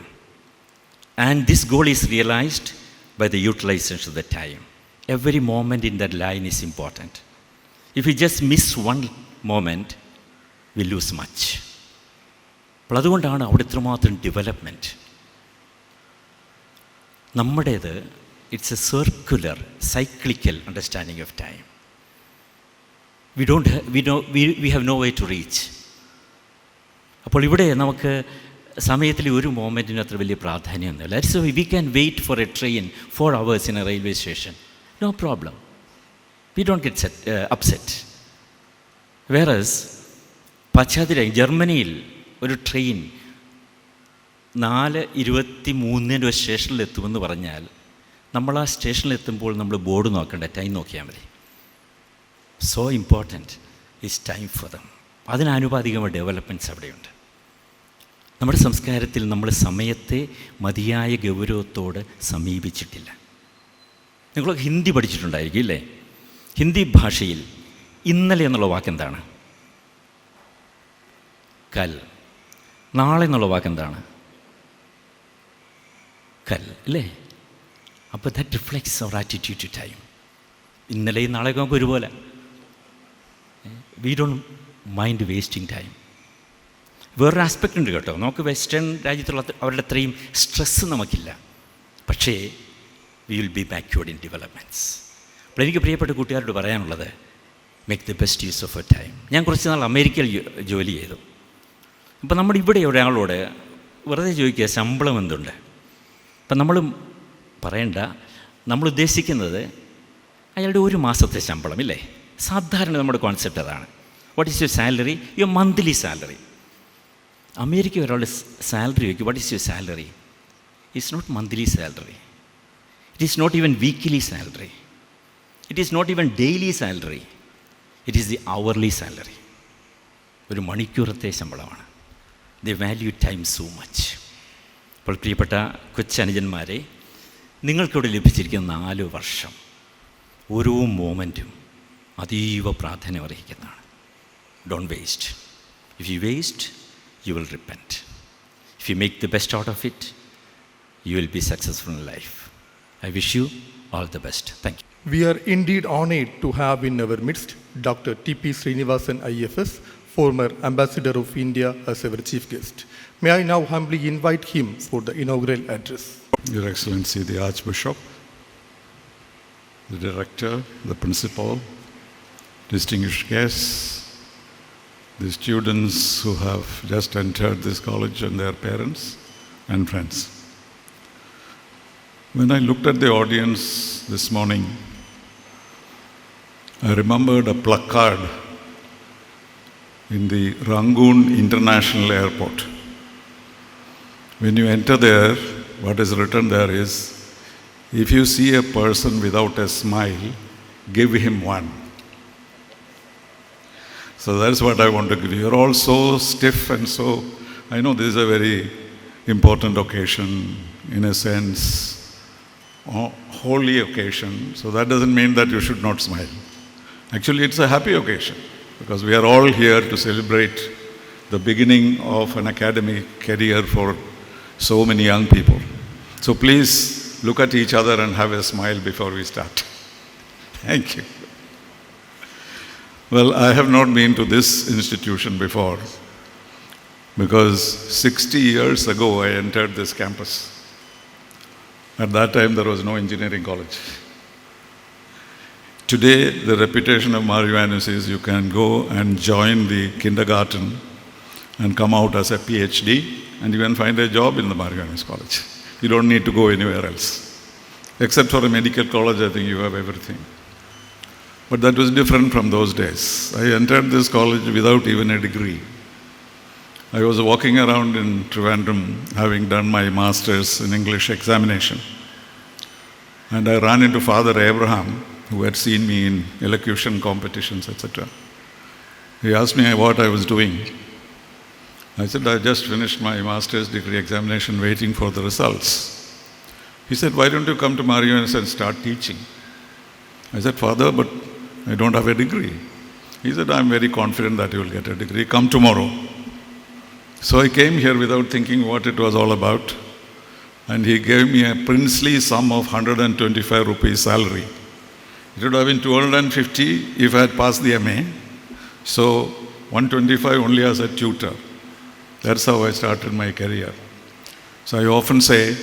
and this goal is realized by the utilization of the time. Every moment in that line is important. If we just miss one moment, we lose much. അപ്പോൾ അതുകൊണ്ടാണ് അവിടെ ഇത്രമാത്രം development. നമ്മുടേത് it's a circular cyclical understanding of time. We have no way to reach. അപ്പോൾ ഇവിടെ നമുക്ക് സമയത്തിൽ ഒരു മോമെൻറ്റിന് അത്ര വലിയ പ്രാധാന്യമൊന്നുമില്ല. So we can wait for a train 4 hours in a railway station, no problem. We don't get upset. Whereas പാശ്ചാത്യ ജർമ്മനിയിൽ ഒരു ട്രെയിൻ 4:23 ഒരു സ്റ്റേഷനിലെത്തുമെന്ന് പറഞ്ഞാൽ നമ്മൾ ആ സ്റ്റേഷനിലെത്തുമ്പോൾ നമ്മൾ ബോർഡ് നോക്കണ്ട, ടൈം നോക്കിയാൽ മതി. So important is time for them. അതിനാനുപാതികമായ ഡെവലപ്മെൻറ്റ്സ് അവിടെയുണ്ട്. നമ്മുടെ സംസ്കാരത്തിൽ നമ്മൾ സമയത്തെ മതിയായ ഗൗരവത്തോട് സമീപിച്ചിട്ടില്ല. നിങ്ങൾ ഹിന്ദി പഠിച്ചിട്ടുണ്ടായിരിക്കും ഇല്ലേ? ഹിന്ദി ഭാഷയിൽ ഇന്നലെ എന്നുള്ള വാക്കെന്താണ്? കൽ. നാളെ എന്നുള്ള വാക്കെന്താണ്? കൽ അല്ലേ? അപ്പോൾ that reflects our attitude to time. ഇന്നലെയും നാളെയൊക്കെ നമുക്ക് ഒരുപോലെ. We don't mind wasting time. വേറൊരു ആസ്പെക്റ്റ് ഉണ്ട് കേട്ടോ. നമുക്ക് വെസ്റ്റേൺ രാജ്യത്തുള്ള അവരുടെ അത്രയും സ്ട്രെസ്സ് നമുക്കില്ല. പക്ഷേ we will be backward in developments. അപ്പോൾ എനിക്ക് പ്രിയപ്പെട്ട കൂട്ടുകാരോട് പറയാനുള്ളത്, make the best use of A time. ഞാൻ കുറച്ച് നാൾ അമേരിക്കയിൽ ജോലി ചെയ്തു. അപ്പോൾ നമ്മുടെ ഇവിടെ ഒരാളോട് വെറുതെ ചോദിക്കുക ശമ്പളം എന്തുണ്ട്. അപ്പം നമ്മൾ പറയണ്ട, നമ്മൾ ഉദ്ദേശിക്കുന്നത് അയാളുടെ ഒരു മാസത്തെ ശമ്പളം ഇല്ലേ? സാധാരണ നമ്മുടെ കോൺസെപ്റ്റ് അതാണ്. What is your salary? Your monthly salary. America ഒരാളുടെ സാലറി ചോദിക്കും, what is your salary? It's not monthly salary. It is not even weekly salary. It is not even daily salary. It is the hourly salary. ഒരു മണിക്കൂറത്തെ ശമ്പളമാണ്. The value time so much. അപ്പോൾ പ്രിയപ്പെട്ട കൊച്ചനുജന്മാരെ, നിങ്ങൾക്കിവിടെ ലഭിച്ചിരിക്കുന്ന 4 വർഷം ഓരോ മോമെൻറ്റും അതീവ പ്രാധാന്യം അർഹിക്കുന്നതാണ്. Don't waste. If you waste, you will repent. If you make the best out of it, you will be successful in life. I wish you all the best. Thank you. We are indeed honored to have in our midst Dr. T.P. Srinivasan, IFS, former Ambassador of India, as our chief guest. May I now humbly invite him for the inaugural address. Your Excellency, the Archbishop, the Director, the Principal, distinguished guests, the students who have just entered this college and their parents and friends. When I looked at the audience this morning, I remembered a placard in the Rangoon International Airport. When you enter there, what is written there is, if you see a person without a smile, give him one. So that's what I want to give you. You're all so stiff and so, I know this is a very important occasion, in a sense, holy occasion. So that doesn't mean that you should not smile. Actually, it's a happy occasion because we are all here to celebrate the beginning of an academic career for so many young people. So please look at each other and have a smile before we start. Thank you. Well, I have not been to this institution before because 60 years ago I entered this campus. At that time there was no engineering college. Today the reputation of Mar Ioannis is you can go and join the kindergarten and come out as a PhD and you can find a job in the Mar Ioannis College. You don't need to go anywhere else. Except for a medical college, I think you have everything. But that was different from those days. I entered this college without even a degree. I was walking around in Trivandrum having done my master's in English examination. And I ran into Father Abraham, who had seen me in elocution competitions, etc. He asked me what I was doing. I said, I just finished my master's degree examination waiting for the results. He said, why don't you come to Mar Ioannis and start teaching? I said, Father, but I don't have a degree. He said, I'm very confident that you will get a degree. Come tomorrow. So I came here without thinking what it was all about. And he gave me a princely sum of 125 rupees salary. It would have been 250 if I had passed the MA. So 125 only as a tutor. That's how I started my career. So I often say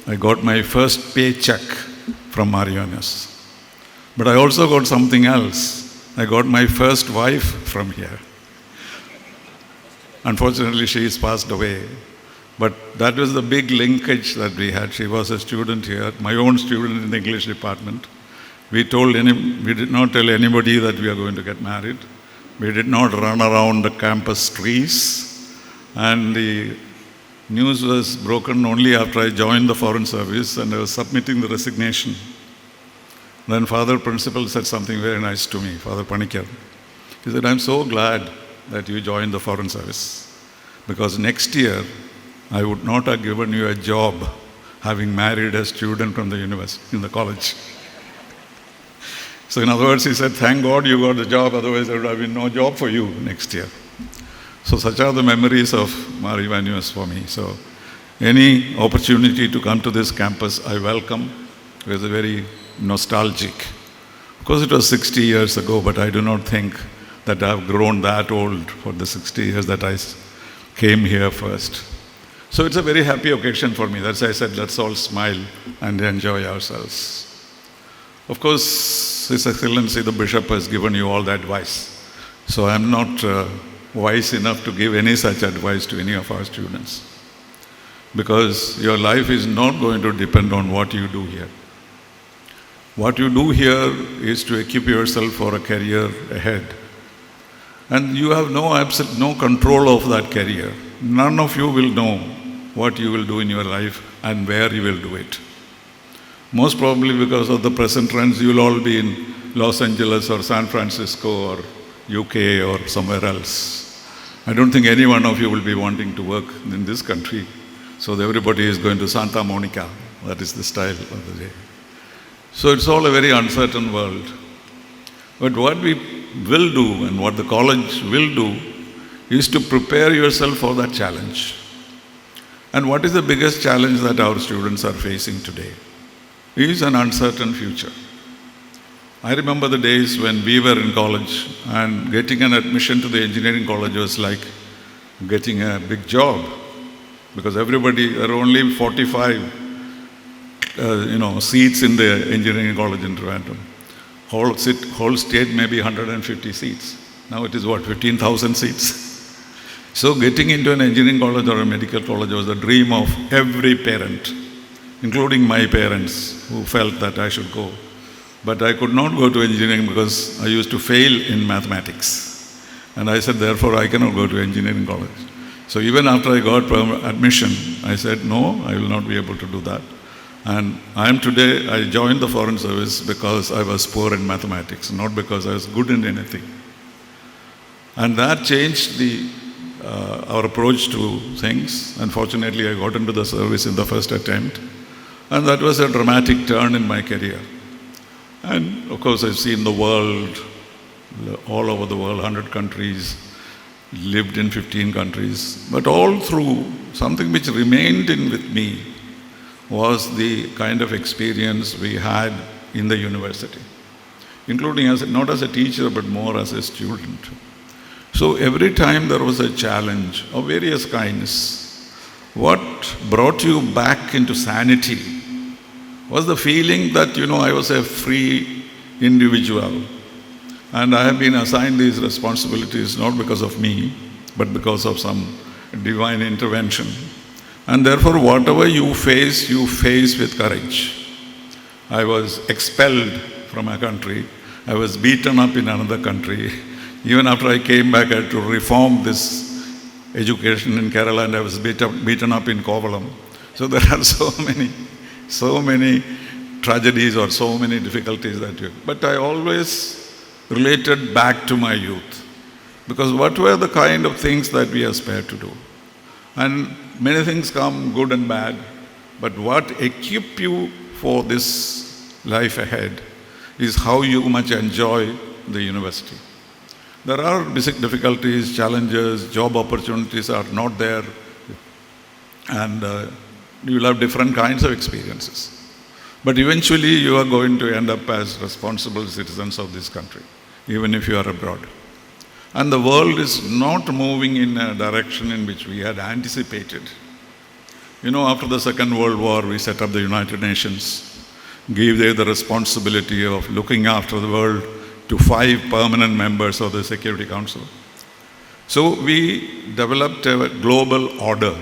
I got my first paycheck from Marianas. But I also got something else. I got my first wife from here. Unfortunately, she is passed away. But that was the big linkage that we had. She was a student here, my own student in the English department. We did not tell anybody that we are going to get married. We did not run around the campus trees. And the news was broken only after I joined the Foreign Service and I was submitting the resignation. Then Father Principal said something very nice to me, Father Panikar. He said, I'm so glad that you joined the Foreign Service because next year I would not have given you a job having married a student from the university, in the college. So in other words, he said, thank God you got the job, otherwise there would have been no job for you next year. So such are the memories of Mar Ivanuis for me. So any opportunity to come to this campus, I welcome. It was very nostalgic. Of course, it was 60 years ago, but I do not think that I have grown that old for the 60 years that I came here first. So it's a very happy occasion for me. That's why I said, let's all smile and enjoy ourselves. Of course, His Excellency the Bishop has given you all the advice. So I'm not wise enough to give any such advice to any of our students. Because your life is not going to depend on what you do here. What you do here is to equip yourself for a career ahead. And you have no control of that career. None of you will know what you will do in your life and where you will do it. Most probably because of the present trends, you will all be in Los Angeles or San Francisco or UK or somewhere else. I don't think any one of you will be wanting to work in this country. So everybody is going to Santa Monica. That is the style of the day. So it's all a very uncertain world. But what we will do and what the college will do is to prepare yourself for that challenge. And what is the biggest challenge that our students are facing today? Is an uncertain future. I remember the days when we were in college and getting an admission to the engineering college was like getting a big job because there are only 45 seats in the engineering college in Trivandrum. Whole state maybe 150 seats. Now it is 15,000 seats. So getting into an engineering college or a medical college was the dream of every parent, including my parents who felt that I should go. But I could not go to engineering because I used to fail in mathematics. And I said, therefore, I cannot go to engineering college. So even after I got admission, I said, no, I will not be able to do that. And I joined the Foreign Service because I was poor in mathematics, not because I was good in anything. And that changed our approach to things. Unfortunately, I got into the service in the first attempt. And that was a dramatic turn in my career. And of course, I've seen the world, all over the world, 100 countries, lived in 15 countries. But all through, something which remained with me was the kind of experience we had in the university, including not as a teacher, but more as a student. So every time there was a challenge of various kinds, what brought you back into sanity was the feeling that, I was a free individual. And I have been assigned these responsibilities not because of me, but because of some divine intervention. And therefore, whatever you face with courage. I was expelled from a country. I was beaten up in another country. Even after I came back, I had to reform this education in Kerala, and I was beaten up in Kovalam. So there are so many tragedies or so many difficulties but I always related back to my youth. Because what were the kind of things that we aspire to do? And many things come good and bad, but what equip you for this life ahead is how you much enjoy the university. There are difficulties, challenges, job opportunities are not there, and you will have different kinds of experiences. But eventually you are going to end up as responsible citizens of this country, even if you are abroad. And the world is not moving in a direction in which we had anticipated. You know, after the Second World War, we set up the United Nations, gave them the responsibility of looking after the world to 5 permanent members of the Security Council. So we developed a global order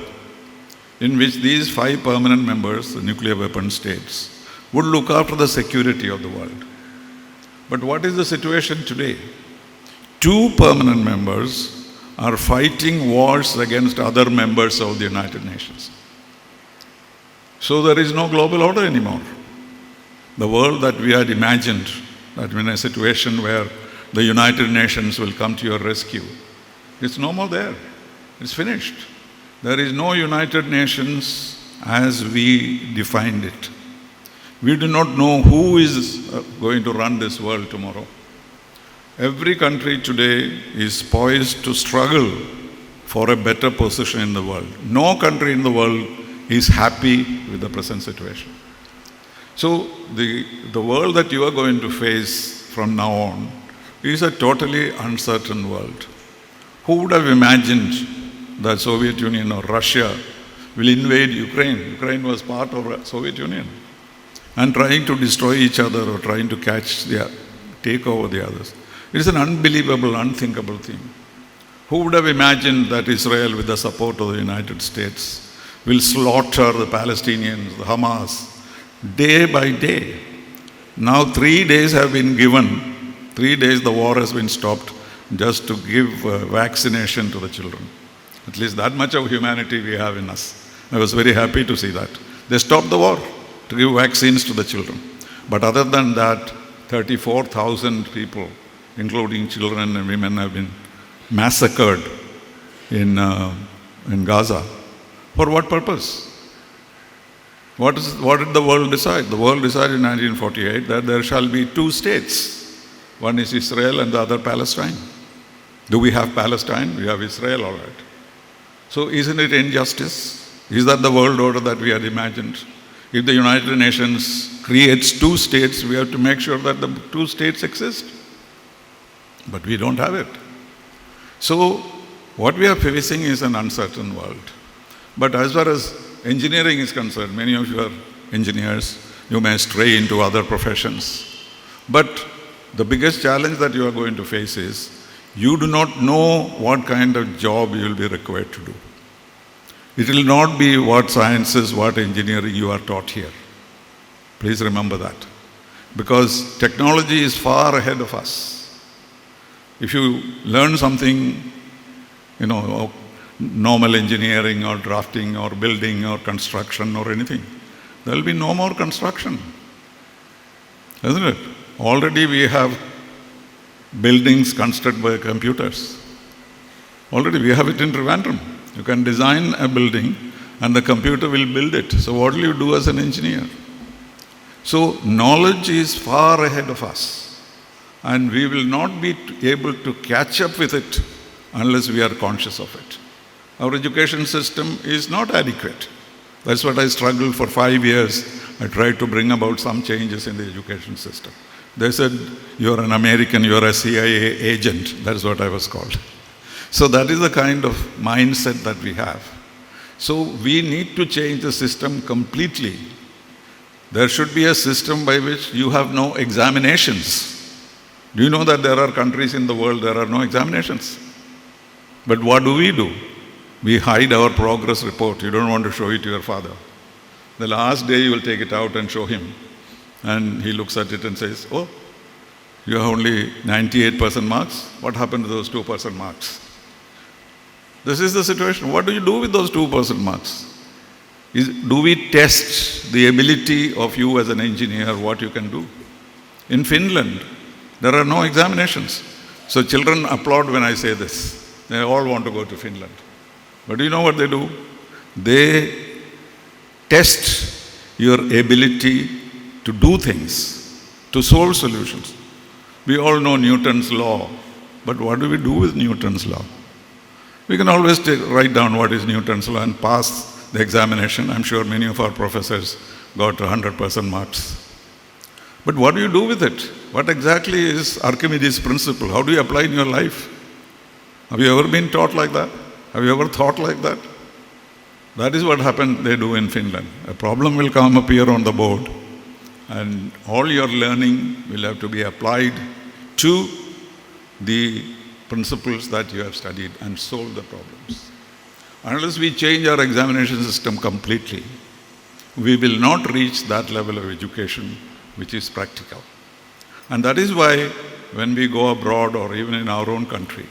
in which these 5 permanent members, the nuclear weapon states, would look after the security of the world. But what is the situation today? 2 permanent members are fighting wars against other members of the United Nations. So there is no global order anymore. The world that we had imagined, that in a situation where the United Nations will come to your rescue, it's no more there. It's finished. There is no United Nations as we defined it. We do not know who is going to run this world tomorrow. Every country today is poised to struggle for a better position in the world. No country in the world is happy with the present situation. So the world that you are going to face from now on is a totally uncertain world. Who would have imagined that Soviet Union or Russia will invade Ukraine? Ukraine was part of the Soviet Union. And trying to destroy each other or trying to take over the others. It is an unbelievable, unthinkable thing. Who would have imagined that Israel, with the support of the United States, will slaughter the Palestinians, the Hamas, day by day? Now 3 days have been given. 3 days the war has been stopped just to give vaccination to the children. At least that much of humanity we have in us. I was very happy to see that. They stopped the war to give vaccines to the children. But other than that, 34,000 people, including children and women, have been massacred in Gaza. For what purpose? What did the world decide? The world decided in 1948 that there shall be 2 states. One is Israel and the other Palestine. Do we have Palestine? We have Israel, all right. So isn't it injustice? Is that the world order that we had imagined? If the United Nations creates 2 states, we have to make sure that the 2 states exist. But we don't have it. So what we are facing is an uncertain world. But as far as engineering is concerned, many of you are engineers, you may stray into other professions. But the biggest challenge that you are going to face is, you do not know what kind of job you will be required to do. It will not be what sciences, what engineering you are taught here. Please remember that. Because technology is far ahead of us. If you learn something, normal engineering or drafting or building or construction or anything, there will be no more construction. Isn't it? Already we have buildings constructed by computers. Already we have it in Trivandrum. You can design a building and the computer will build it. So what will you do as an engineer? So knowledge is far ahead of us. And we will not be able to catch up with it unless we are conscious of it. Our education system is not adequate. That's what I struggled for 5 years. I tried to bring about some changes in the education system. They said, you're an American, you're a CIA agent. That's what I was called. So that is the kind of mindset that we have. So we need to change the system completely. There should be a system by which you have no examinations. Do you know that there are countries in the world there are no examinations? But what do? We hide our progress report. You don't want to show it to your father. The last day you will take it out and show him. And he looks at it and says, oh, you have only 98% marks. What happened to those 2% marks? This is the situation. What do you do with those 2% marks? Do we test the ability of you as an engineer, what you can do? In Finland, there are no examinations. So children applaud when I say this. They all want to go to Finland. But do you know what they do? They test your ability to do things, to solve solutions. We all know Newton's law. But what do we do with Newton's law? We can always write down what is Newton's law and pass the examination. I'm sure many of our professors got 100% marks. But what do you do with it? What exactly is Archimedes' principle? How do you apply in your life? Have you ever been taught like that? Have you ever thought like that? That is what happened, they do in Finland. A problem will appear on the board, and all your learning will have to be applied to the principles that you have studied and solve the problems. Unless we change our examination system completely, we will not reach that level of education which is practical. And that is why when we go abroad or even in our own country,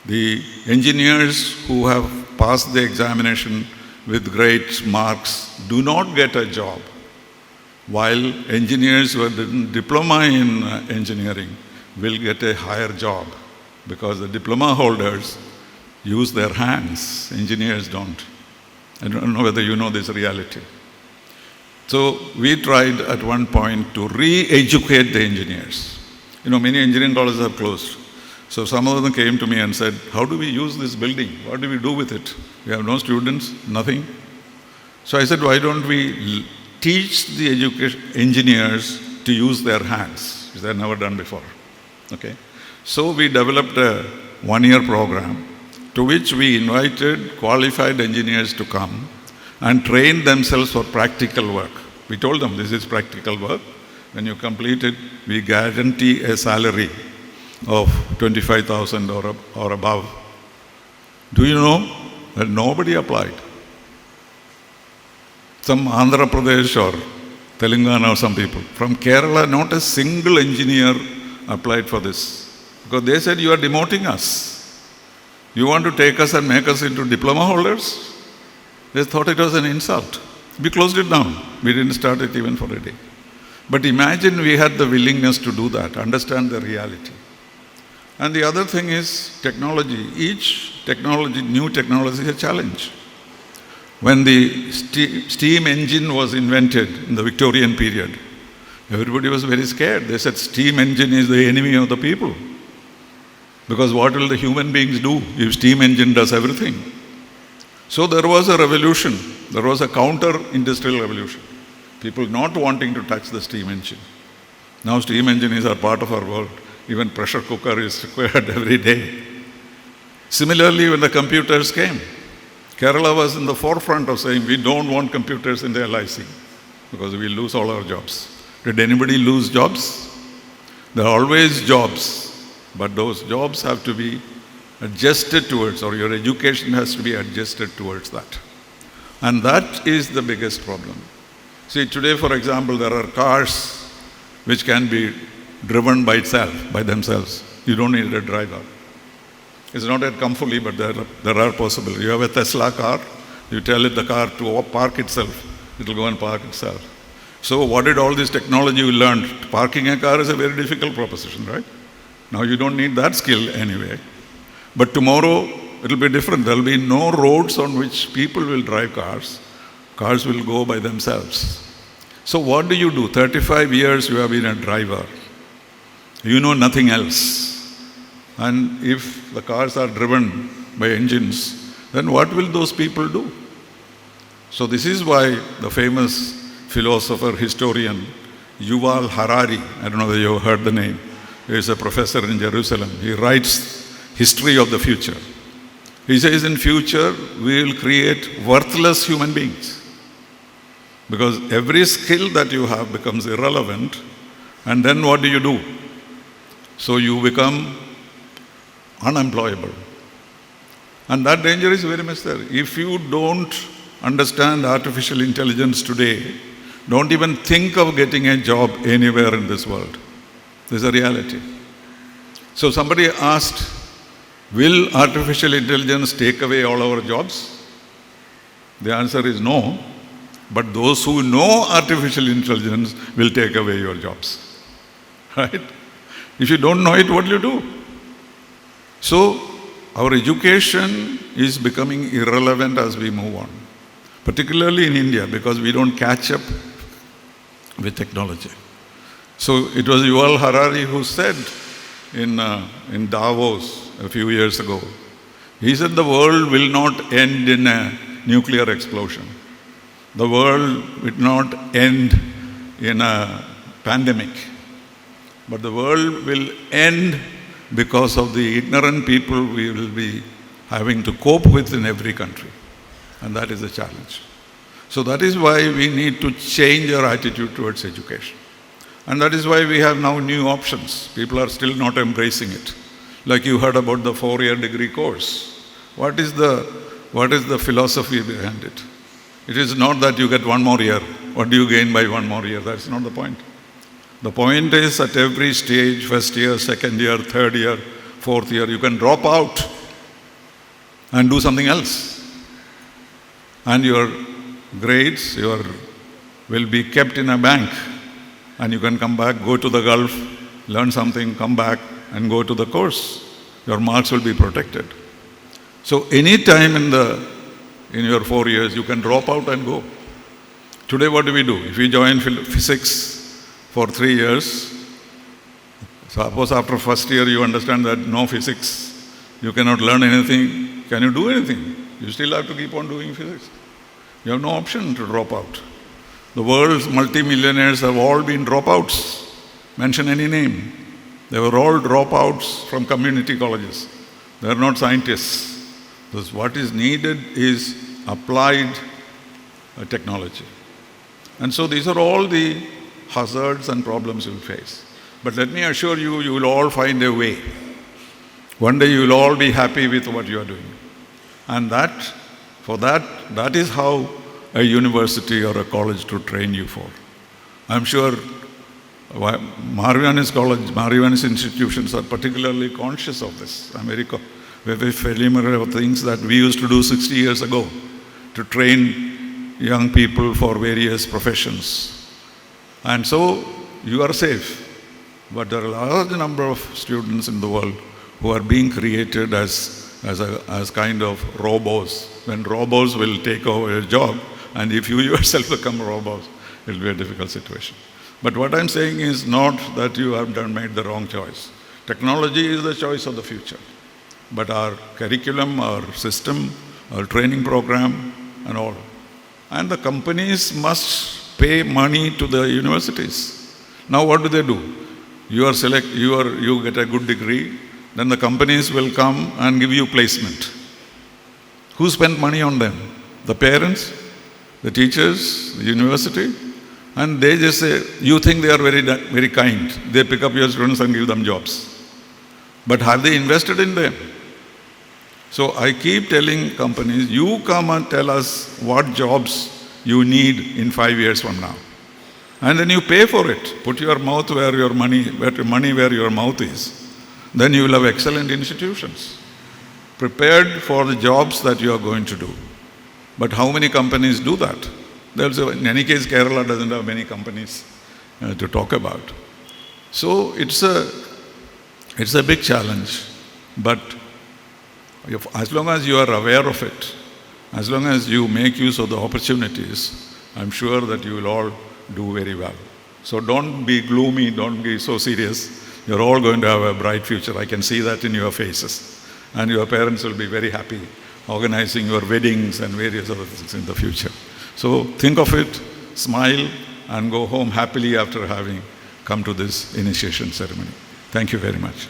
the engineers who have passed the examination with great marks do not get a job, while engineers who have done diploma in engineering will get a higher job, because the diploma holders use their hands, engineers don't. I don't know whether you know this reality. So we tried at one point to re-educate the engineers. Many engineering colleges have closed. So some of them came to me and said, how do we use this building? What do we do with it? We have no students, nothing. So I said, why don't we teach the engineers to use their hands, which they had never done before. Okay? So we developed a one-year program to which we invited qualified engineers to come and train themselves for practical work. We told them, this is practical work. When you complete it, we guarantee a salary of 25,000 or above. Do you know that nobody applied? Some Andhra Pradesh or Telangana or some people. From Kerala, not a single engineer applied for this. Because they said, you are demoting us. You want to take us and make us into diploma holders? They thought it was an insult. We closed it down. We didn't start it even for a day. But imagine we had the willingness to do that, understand the reality. And the other thing is technology. Each technology, new technology is a challenge. When the steam engine was invented in the Victorian period, everybody was very scared. They said steam engine is the enemy of the people. Because what will the human beings do if steam engine does everything? So there was a revolution. There was a counter-industrial revolution. People not wanting to touch the steam engine. Now steam engines are part of our world. Even pressure cooker is required every day. Similarly, when the computers came, Kerala was in the forefront of saying, we don't want computers in the LIC because we lose all our jobs. Did anybody lose jobs? There are always jobs, but those jobs have to be adjusted towards, or your education has to be adjusted towards that. And that is the biggest problem. See, today, for example, there are cars which can be driven by themselves. You don't need a driver. It's not yet come fully, but there are possibilities. You have a Tesla car, you tell it the car to park itself, it will go and park itself. So what did all this technology we learned? Parking a car is a very difficult proposition, right? Now you don't need that skill anyway. But tomorrow it will be different. There will be no roads on which people will drive cars. Cars will go by themselves. So what do you do? 35 years you have been a driver. You know nothing else. And if the cars are driven by engines, then what will those people do? So this is why the famous philosopher, historian, Yuval Harari, I don't know whether you have heard the name, he is a professor in Jerusalem. He writes History of the Future. He says in future, we will create worthless human beings. Because every skill that you have becomes irrelevant, and then what do? So you become unemployable. And that danger is very much there. If you don't understand artificial intelligence today, don't even think of getting a job anywhere in this world. This is a reality. So somebody asked, will artificial intelligence take away all our jobs? The answer is no. But those who know artificial intelligence will take away your jobs. Right? If you don't know it, what will you do? So, our education is becoming irrelevant as we move on. Particularly in India, because we don't catch up with technology. So, it was Yuval Harari who said in Davos a few years ago. He said the world will not end in a nuclear explosion. The world will not end in a pandemic. But the world will end because of the ignorant people we will be having to cope with in every country. And that is a challenge. So that is why we need to change our attitude towards education. And that is why we have now new options. People are still not embracing it. Like you heard about the 4-year degree course. What is the philosophy behind it? It is not that you get one more year. What do you gain by one more year? That's not the point. The point is at every stage, first year, second year, third year, fourth year, you can drop out and do something else. And your grades will be kept in a bank. And you can come back, go to the Gulf, learn something, come back and go to the course. Your marks will be protected. So any time in your 4 years, you can drop out and go. Today what do? If we join physics for 3 years, suppose after first year you understand that no physics, you cannot learn anything, can you do anything? You still have to keep on doing physics. You have no option to drop out. The world's multimillionaires have all been dropouts. Mention any name. They were all dropouts from community colleges. They are not scientists. Because what is needed is applied technology. And so these are all the hazards and problems you'll face. But let me assure you, you will all find a way. One day you will all be happy with what you are doing. And that is how a university or a college to train you for. I'm sure Marivanis institutions are particularly conscious of this. I'm very familiar with things that we used to do 60 years ago to train young people for various professions. And so you are safe. But there are a large number of students in the world who are being created as kind of robots. When robots will take over your job, and if you yourself become robots, it will be a difficult situation. But what I'm saying is not that you have made the wrong choice. Technology is the choice of the future. But our curriculum, our system, our training program, and all. And the companies must pay money to the universities. Now what do? You get a good degree, then the companies will come and give you placement. Who spent money on them? The parents, the teachers, the university, and they just say, you think they are very, very kind. They pick up your students and give them jobs. But have they invested in them? So I keep telling companies, you come and tell us what jobs you need in 5 years from now. And then you pay for it. Put your mouth where your money where your mouth is. Then you will have excellent institutions prepared for the jobs that you are going to do. But how many companies do that? In any case, Kerala doesn't have many companies to talk about. So it's a big challenge. But as long as you are aware of it, as long as you make use of the opportunities, I'm sure that you will all do very well. So don't be gloomy, don't be so serious. You're all going to have a bright future. I can see that in your faces. And your parents will be very happy organizing your weddings and various other things in the future. So think of it, smile, and go home happily after having come to this initiation ceremony. Thank you very much.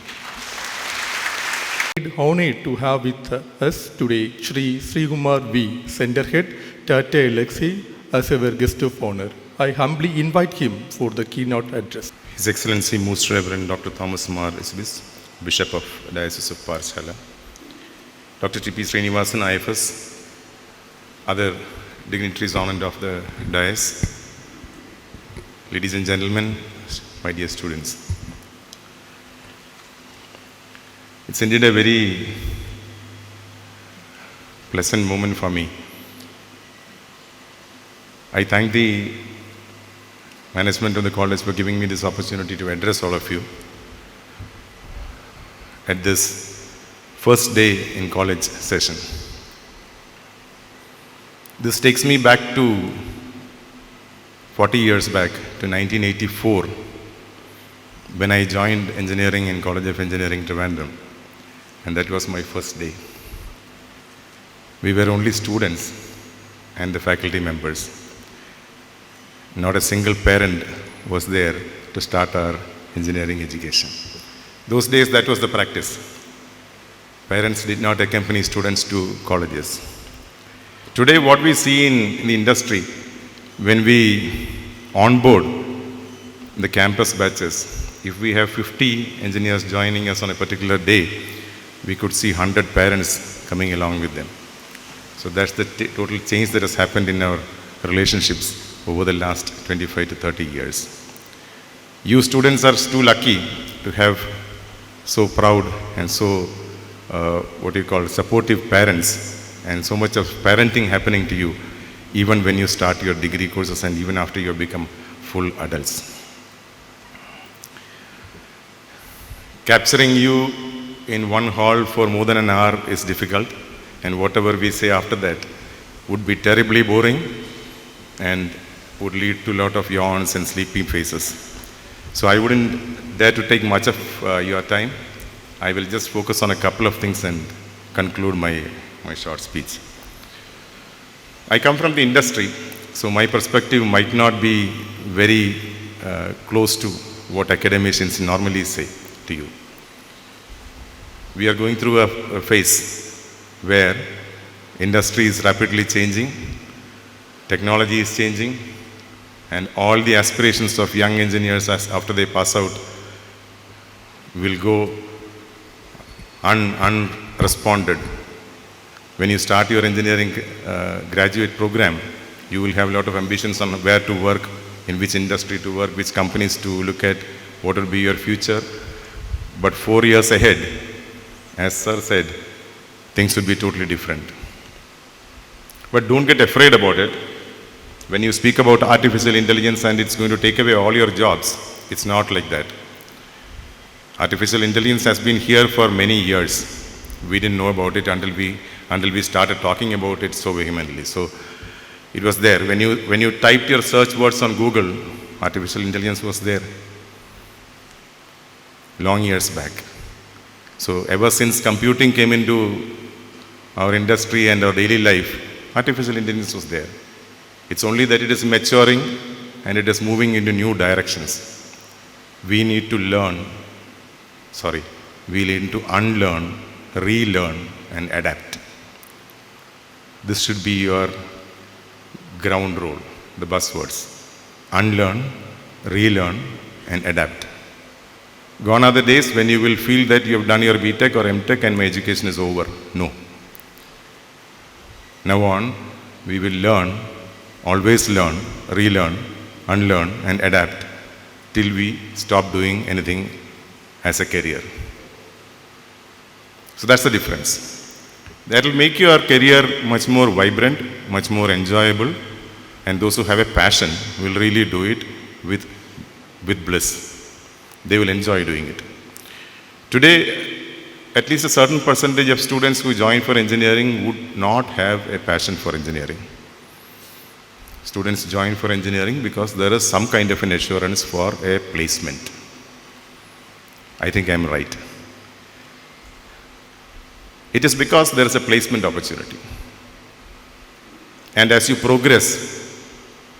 Honored to have with us today Shri Srikumar V, Center Head, Tata Elxsi, as our guest of honor. I humbly invite him for the keynote address. His Excellency Most Reverend Dr. Thomas Mar Eusebius, Bishop of Diocese of Parshala, Dr. T.P. Srinivasan, IFS, other dignitaries on and off the dais, ladies and gentlemen, my dear students. It's indeed a very pleasant moment for me. I thank the management of the college for giving me this opportunity to address all of you at this first day in college session. This takes me back to 40 years back to 1984, when I joined engineering in College of Engineering, Trivandrum, and that was my first day. We were only students and the faculty members. Not a single parent was there to start our engineering education. Those days, that was the practice. Parents did not accompany students to colleges. Today, what we see in the industry, when we onboard the campus batches, if we have 50 engineers joining us on a particular day, we could see 100 parents coming along with them. So that's the total change that has happened in our relationships over the last 25 to 30 years. You students are too lucky to have so proud and so, supportive parents, and so much of parenting happening to you, even when you start your degree courses and even after you become full adults. Capturing you in one hall for more than an hour is difficult, and whatever we say after that would be terribly boring and would lead to a lot of yawns and sleepy faces. So I wouldn't dare to take much of your time. I will just focus on a couple of things and conclude my short speech. I come from the industry, so my perspective might not be very close to what academicians normally say to you. We are going through a phase where industry is rapidly changing, technology is changing, and all the aspirations of young engineers after they pass out will go unresponded. When you start your engineering graduate program, you will have a lot of ambitions on where to work, in which industry to work, which companies to look at, what will be your future. But 4 years ahead, as sir said, things will be totally different. But don't get afraid about it. When you speak about artificial intelligence and it's going to take away all your jobs, it's not like that. Artificial intelligence has been here for many years. We didn't know about it until we started talking about it so vehemently. So it was there. When you typed your search words on Google, artificial intelligence was there long years back. So ever since computing came into our industry and our daily life, artificial intelligence was there. It's only that it is maturing and it is moving into new directions. We need to unlearn, relearn, and adapt. This should be your ground rule, the buzzwords. Unlearn, relearn, and adapt. Gone are the days when you will feel that you have done your BTech or MTech and my education is over. No. Now on, we will learn, always learn, relearn, unlearn, and adapt till we stop doing anything as a career. So that's the difference. That will make your career much more vibrant, much more enjoyable, and those who have a passion will really do it with bliss. They will enjoy doing it. Today, at least a certain percentage of students who join for engineering would not have a passion for engineering. Students join for engineering because there is some kind of an assurance for a placement. I think I'm right. It is because there is a placement opportunity. And as you progress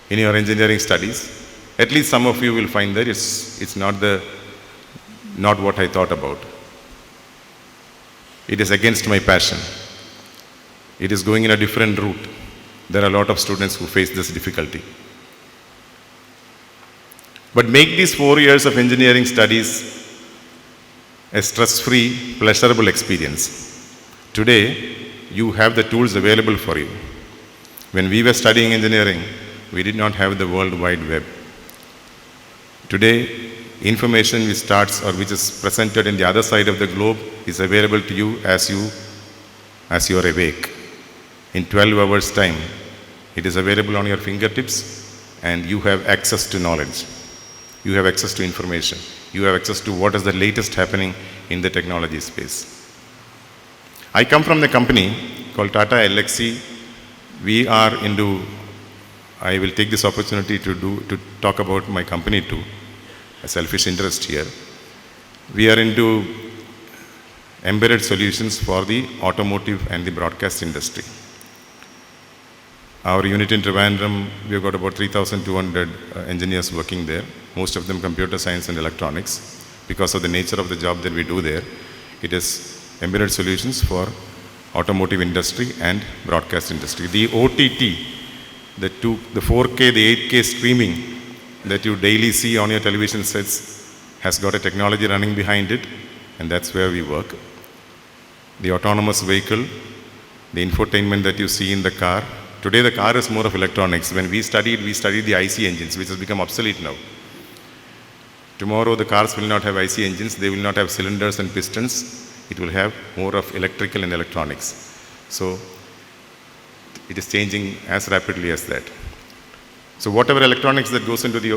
in your engineering studies, at least some of you will find that it's not what I thought about. It is against my passion. It is going in a different route. There are a lot of students who face this difficulty. But make these 4 years of engineering studies a stress-free, pleasurable experience. Today, you have the tools available for you. When we were studying engineering, we did not have the World Wide Web. Today, information which starts or which is presented in the other side of the globe is available to you as you are awake. In 12 hours time, it is available on your fingertips and you have access to knowledge. You have access to information. You have access to what is the latest happening in the technology space. I come from the company called Tata Elxsi. We are I will take this opportunity to talk about my company too, a selfish interest here. We are into embedded solutions for the automotive and the broadcast industry. Our unit in Trivandrum, we've got about 3,200 engineers working there, most of them computer science and electronics. Because of the nature of the job that we do there, it is embedded solutions for automotive industry and broadcast industry. The OTT, the 4K, the 8K streaming that you daily see on your television sets has got a technology running behind it, and that's where we work. The autonomous vehicle, the infotainment that you see in the car. Today the car is more of electronics. When we studied the IC engines, which has become obsolete now. Tomorrow the cars will not have IC engines, they will not have cylinders and pistons, it will have more of electrical and electronics. So it is changing as rapidly as that. So whatever electronics that goes into the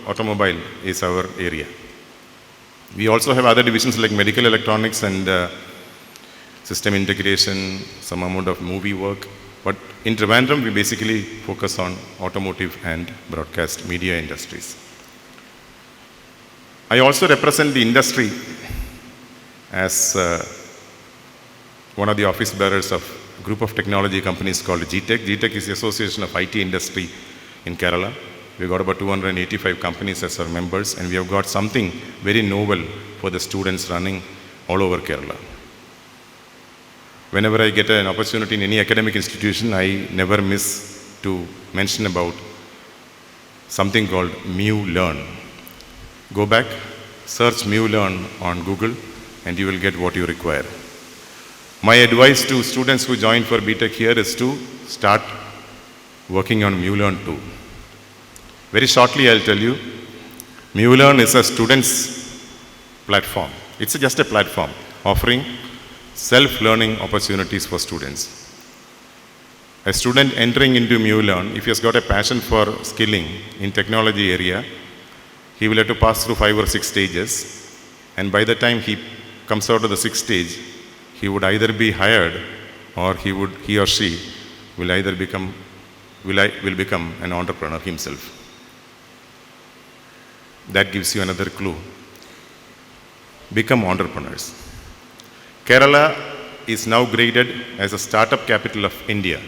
automobile is our area. We also have other divisions like medical electronics and system integration, some amount of movie work. But in Trivandrum, we basically focus on automotive and broadcast media industries. I also represent the industry as one of the office bearers of a group of technology companies called GTech. GTech is the Association of IT Industry in Kerala. We've got about 285 companies as our members, and we have got something very novel for the students running all over Kerala. Whenever I get an opportunity in any academic institution, I never miss to mention about something called MuLearn. Go back, search MuLearn on Google, and you will get what you require. My advice to students who join for BTech here is to start working on MuLearn too. Very shortly, I'll tell you, MuLearn is a student's platform. It's just a platform offering self-learning opportunities for students. A student entering into MuLearn, if he has got a passion for skilling in technology area, he will have to pass through 5 or 6 stages, and by the time he comes out of the 6th stage, he would either be hired or he or she will become an entrepreneur himself. That gives you another clue. Become entrepreneurs. Kerala is now graded as a startup capital of India.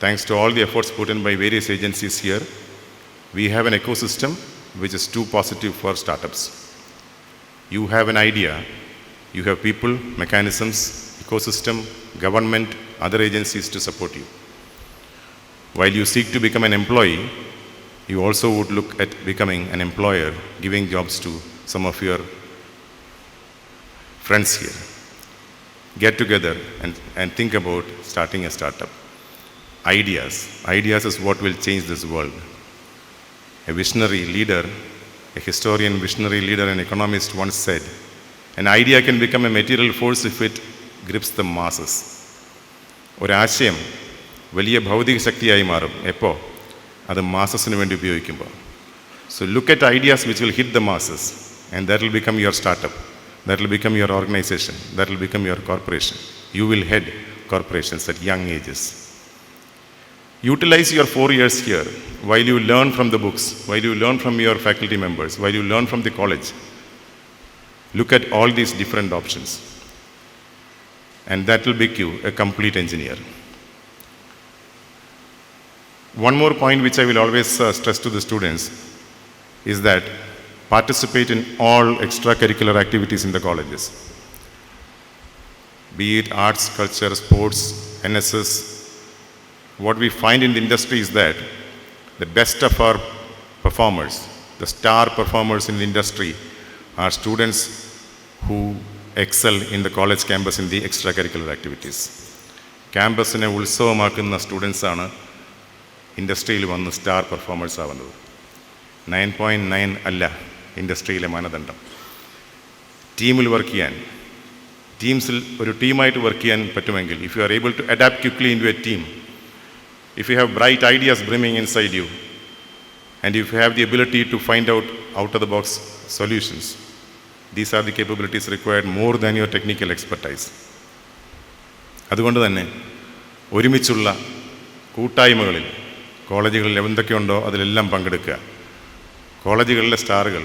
Thanks to all the efforts put in by various agencies here, we have an ecosystem which is too positive for startups. You have an idea, you have people, mechanisms, ecosystem, government, other agencies to support you. While you seek to become an employee, you also would look at becoming an employer, giving jobs to some of your friends here. Get together and think about starting a startup. Ideas. Ideas is what will change this world. A visionary leader, a historian, visionary leader, and economist once said, an idea can become a material force if it grips the masses. ഒരാശയം വലിയ ഭൗതിക ശക്തിയായി മാറും എപ്പോൾ അത് മാസസിന് വേണ്ടി ഉപയോഗിക്കുമ്പോൾ. So look at ideas which will hit the masses, and that will become your startup. That will become your organization. That will become your corporation. You will head corporations at young ages. Utilize your 4 years here while you learn from the books, while you learn from your faculty members, while you learn from the college. Look at all these different options, and that will make you a complete engineer. One more point which I will always stress to the students is that participate in all extracurricular activities in the colleges. Be it arts, culture, sports, NSS. What we find in the industry is that the best of our performers, the star performers in the industry, are students who excel in the college campus in the extracurricular activities. Campusine ഉത്സവമാക്കുന്ന students ആണ് ഇൻഡസ്ട്രിയിൽ വന്ന് star performers ആവുന്നത്. 9.9 അല്ല ഇൻഡസ്ട്രിയിലെ മാനദണ്ഡം. ടീമിൽ work ചെയ്യാൻ, ഒരു ടീമായിട്ട് വർക്ക് ചെയ്യാൻ പറ്റുമെങ്കിൽ, if you are able to adapt quickly into a team, if you have bright ideas brimming inside you, and if you have the ability to find out of the box solutions, these are the capabilities required more than your technical expertise. അതുകൊണ്ട് തന്നെ ഒരുമിച്ചുള്ള കൂട്ടായ്മകളിൽ കോളേജുകളിൽ എന്തൊക്കെയുണ്ടോ അതിലെല്ലാം പങ്കെടുക്കുക. കോളേജുകളിലെ സ്റ്റാറുകൾ,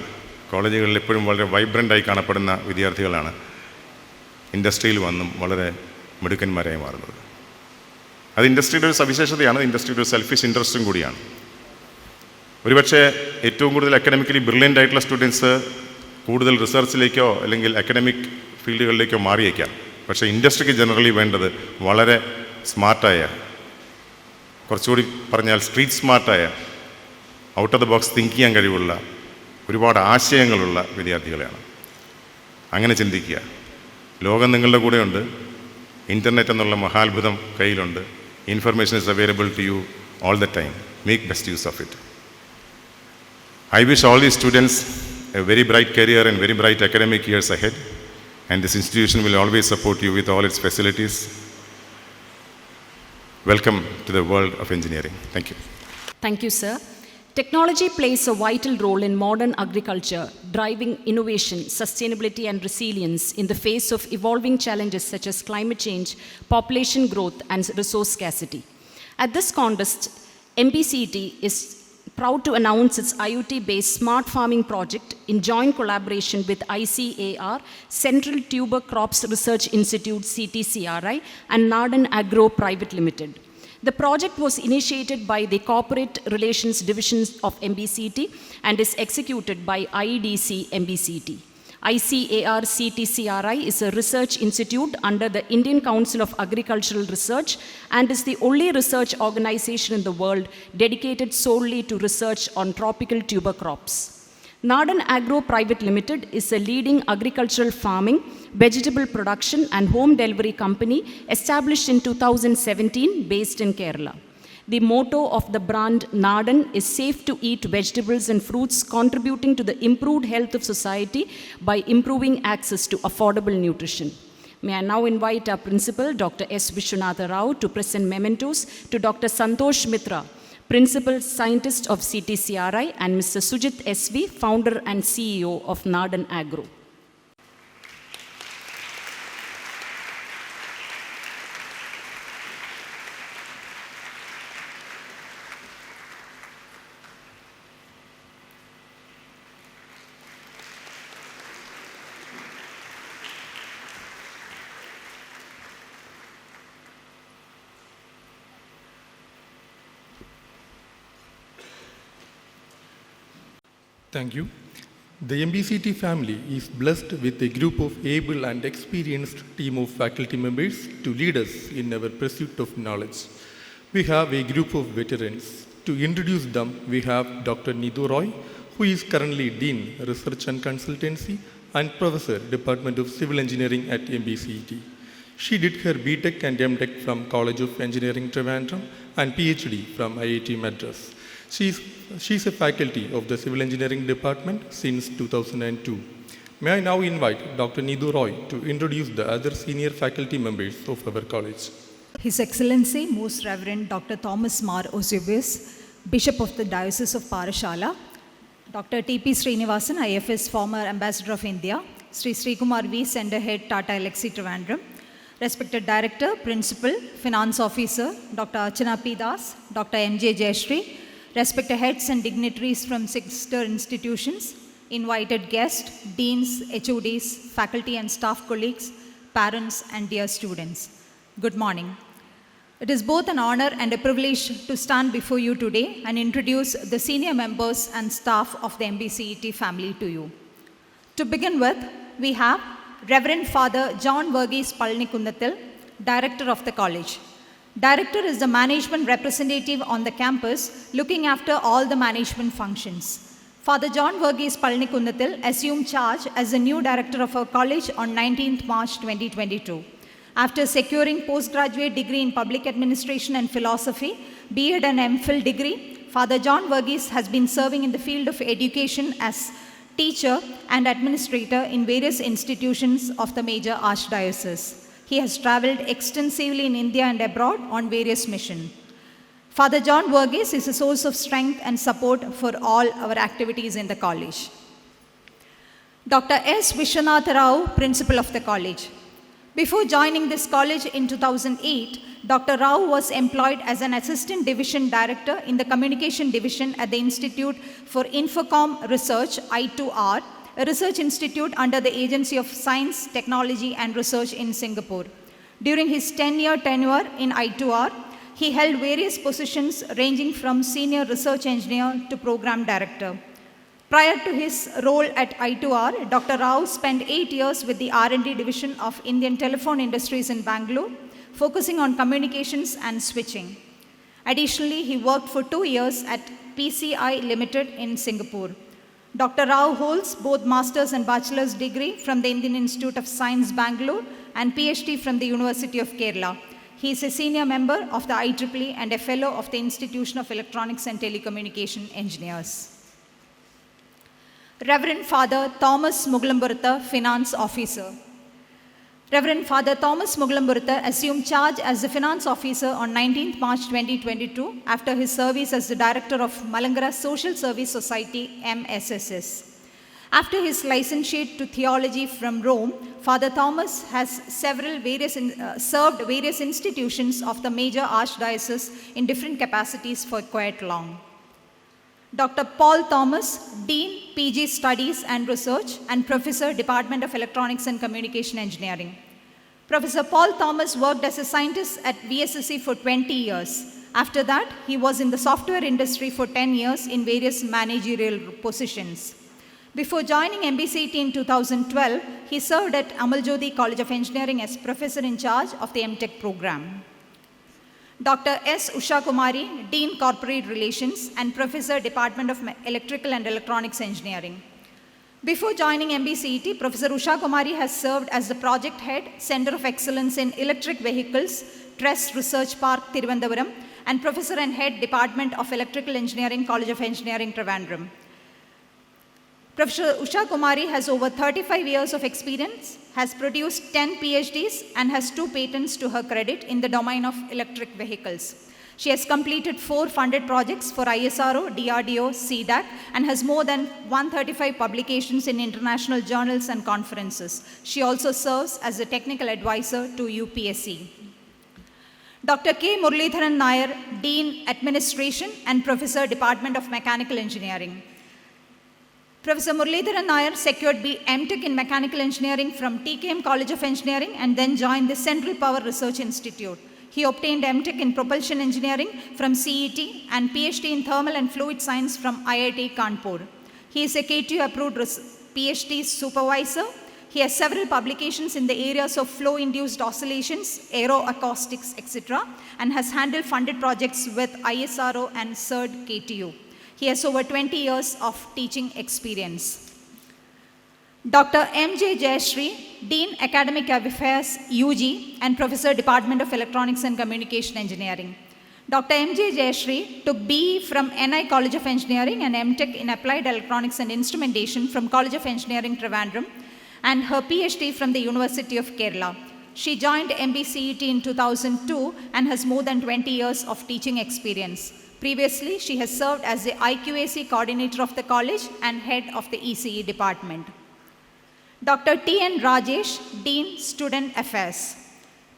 കോളേജുകളിൽ എപ്പോഴും വളരെ വൈബ്രൻ്റായി കാണപ്പെടുന്ന വിദ്യാർത്ഥികളാണ് ഇൻഡസ്ട്രിയിൽ വന്നും വളരെ മിടുക്കന്മാരായി മാറുന്നത്. അത് ഇൻഡസ്ട്രിയുടെ ഒരു സവിശേഷതയാണ്, ഇൻഡസ്ട്രിയുടെ ഒരു സെൽഫിഷ് ഇൻട്രസ്റ്റും കൂടിയാണ്. ഒരുപക്ഷെ ഏറ്റവും കൂടുതൽ അക്കാഡമിക്കലി ബ്രില്യൻ്റ് ആയിട്ടുള്ള സ്റ്റുഡൻസ് കൂടുതൽ റിസർച്ചിലേക്കോ അല്ലെങ്കിൽ അക്കാഡമിക് ഫീൽഡുകളിലേക്കോ മാറിയേക്കാം. പക്ഷേ ഇൻഡസ്ട്രിക്ക് ജനറലി വേണ്ടത് വളരെ സ്മാർട്ടായ, കുറച്ചുകൂടി പറഞ്ഞാൽ സ്ട്രീറ്റ് സ്മാർട്ടായ, out of the box think ചെയ്യാൻ കഴിവുള്ള, ഒരുപാട് ആശയങ്ങളുള്ള വിദ്യാർത്ഥികളെയാണ്. അങ്ങനെ ചിന്തിക്കുക. ലോകം നിങ്ങളുടെ കൂടെയുണ്ട്. ഇൻ്റർനെറ്റ് എന്നുള്ള മഹാത്ഭുതം കയ്യിലുണ്ട്. Information is available to you all the time. Make best use of it. I wish all these students a very bright career and very bright academic years ahead, and this institution will always support you with all its facilities. Welcome to the world of engineering. Thank you. Thank you, sir. Technology plays a vital role in modern agriculture, driving innovation, sustainability, and resilience in the face of evolving challenges such as climate change, population growth, and resource scarcity. At this context, MBCT is proud to announce its IoT-based smart farming project in joint collaboration with ICAR, Central Tuber Crops Research Institute CTCRI, and Narden Agro Private Limited. The project was initiated by the Corporate Relations Division of MBCT and is executed by IEDC MBCT. ICAR CTCRI is a research institute under the Indian Council of Agricultural Research and is the only research organization in the world dedicated solely to research on tropical tuber crops. Narden Agro Private Limited is a leading agricultural farming, vegetable production and home delivery company established in 2017 based in Kerala. The motto of the brand Narden is safe to eat vegetables and fruits, contributing to the improved health of society by improving access to affordable nutrition. May I now invite our principal, Dr. S. Vishwanatha Rao, to present mementos to Dr. Santosh Mitra, Principal Scientist of CTCRI, and Mr. Sujit SV, Founder and CEO of Narden Agro. Thank you. The MBCT family is blessed with a group of able and experienced team of faculty members to lead us in our pursuit of knowledge. We have a group of veterans. To introduce them, we have Dr. Nidhu Roy, who is currently Dean, Research and Consultancy, and Professor, Department of Civil Engineering at MBCT. She did her BTech and MTech from College of Engineering, Trivandrum, and PhD from IIT Madras. She is a faculty of the Civil Engineering Department since 2002. May I now invite Dr. Nidhu Roy to introduce the other senior faculty members of our college. His Excellency, Most Reverend Dr. Thomas Mar Eusebius, Bishop of the Diocese of Parashala, Dr. T.P. Srinivasan, IFS former Ambassador of India, Sri Srikumar V, Sender Head, Tata Elxsi Trivandrum, respected Director, Principal, Finance Officer, Dr. Archana P. Das, Dr. M.J. Jayashree, respected heads and dignitaries from sister institutions, invited guests, deans, HODs, faculty and staff colleagues, parents, and dear students. Good morning. It is both an honor and a privilege to stand before you today and introduce the senior members and staff of the MBCET family to you. To begin with, we have Reverend Father John Verghese Palanikundathil, Director of the college. Director is the management representative on the campus, looking after all the management functions. Father John Verghese Palanikundathil assumed charge as the new director of our college on 19th March 2022. After securing postgraduate degree in public administration and philosophy, B.Ed and M.Phil degree, Father John Verghese has been serving in the field of education as teacher and administrator in various institutions of the major archdiocese. He has traveled extensively in India and abroad on various missions. Father John Verghese is a source of strength and support for all our activities in the college. Dr. S. Vishwanatha Rao, Principal of the college. Before joining this college in 2008, Dr. Rao was employed as an Assistant Division Director in the Communication Division at the Institute for Infocom Research, I2R, a research institute under the Agency of Science, Technology and Research in Singapore. During his 10-year tenure in I2R, he held various positions ranging from senior research engineer to program director. Prior to his role at I2R, Dr. Rao spent 8 years with the R&D division of Indian Telephone Industries in Bangalore, focusing on communications and switching. Additionally, he worked for 2 years at PCI Limited in Singapore. Dr. Rao holds both master's and bachelor's degree from the Indian Institute of Science, Bangalore, and PhD from the University of Kerala. He is a senior member of the IEEE and a fellow of the Institution of Electronics and Telecommunication Engineers. Reverend Father Thomas Mugalamburtha, Finance Officer. Reverend Father Thomas Mugalamburtha assumed charge as the Finance Officer on 19th March 2022 after his service as the Director of Malangara Social Service Society, MSSS. After his licentiate to theology from Rome, Father Thomas has served various institutions of the major archdiocese in different capacities for quite long. Dr. Paul Thomas, Dean, PG Studies and Research, and Professor, Department of Electronics and Communication Engineering. Professor Paul Thomas worked as a scientist at VSSC for 20 years. After that, he was in the software industry for 10 years in various managerial positions. Before joining MBCT in 2012, he served at Amaljodi College of Engineering as professor in charge of the MTech program. Dr. S. Usha Kumari, Dean Corporate Relations and Professor, Department of Electrical and Electronics Engineering. Before joining MBCT, Professor Usha Kumari has served as the Project Head, Center of Excellence in Electric Vehicles, TRESS Research Park, Thiruvananthapuram, and Professor and Head, Department of Electrical Engineering, College of Engineering, Trivandrum. Professor Usha Kumari has over 35 years of experience, has produced 10 PhDs, and has 2 patents to her credit in the domain of electric vehicles. She has completed 4 funded projects for ISRO, DRDO, CDAC, and has more than 135 publications in international journals and conferences. She also serves as a technical advisor to UPSC. Dr. K. Muralidharan Nair, Dean, Administration, and Professor, Department of Mechanical Engineering. Professor Muralidharan Nair secured MTech in Mechanical Engineering from TKM College of Engineering and then joined the Central Power Research Institute. He obtained MTech in Propulsion Engineering from CET and PhD in Thermal and Fluid Science from IIT Kanpur. He is a KTU approved PhD supervisor. He has several publications in the areas of flow-induced oscillations, aeroacoustics, etc., and has handled funded projects with ISRO and CERD KTU. He has over 20 years of teaching experience. Dr. M.J. Jayashree, Dean Academic Affairs, UG, and Professor, Department of Electronics and Communication Engineering. Dr. M.J. Jayashree took BE from NI College of Engineering and MTech in Applied Electronics and Instrumentation from College of Engineering, Trivandrum, and her PhD from the University of Kerala. She joined MBCET in 2002 and has more than 20 years of teaching experience. Previously, she has served as the IQAC coordinator of the college and head of the ECE department. Dr. T.N. Rajesh, Dean, Student Affairs.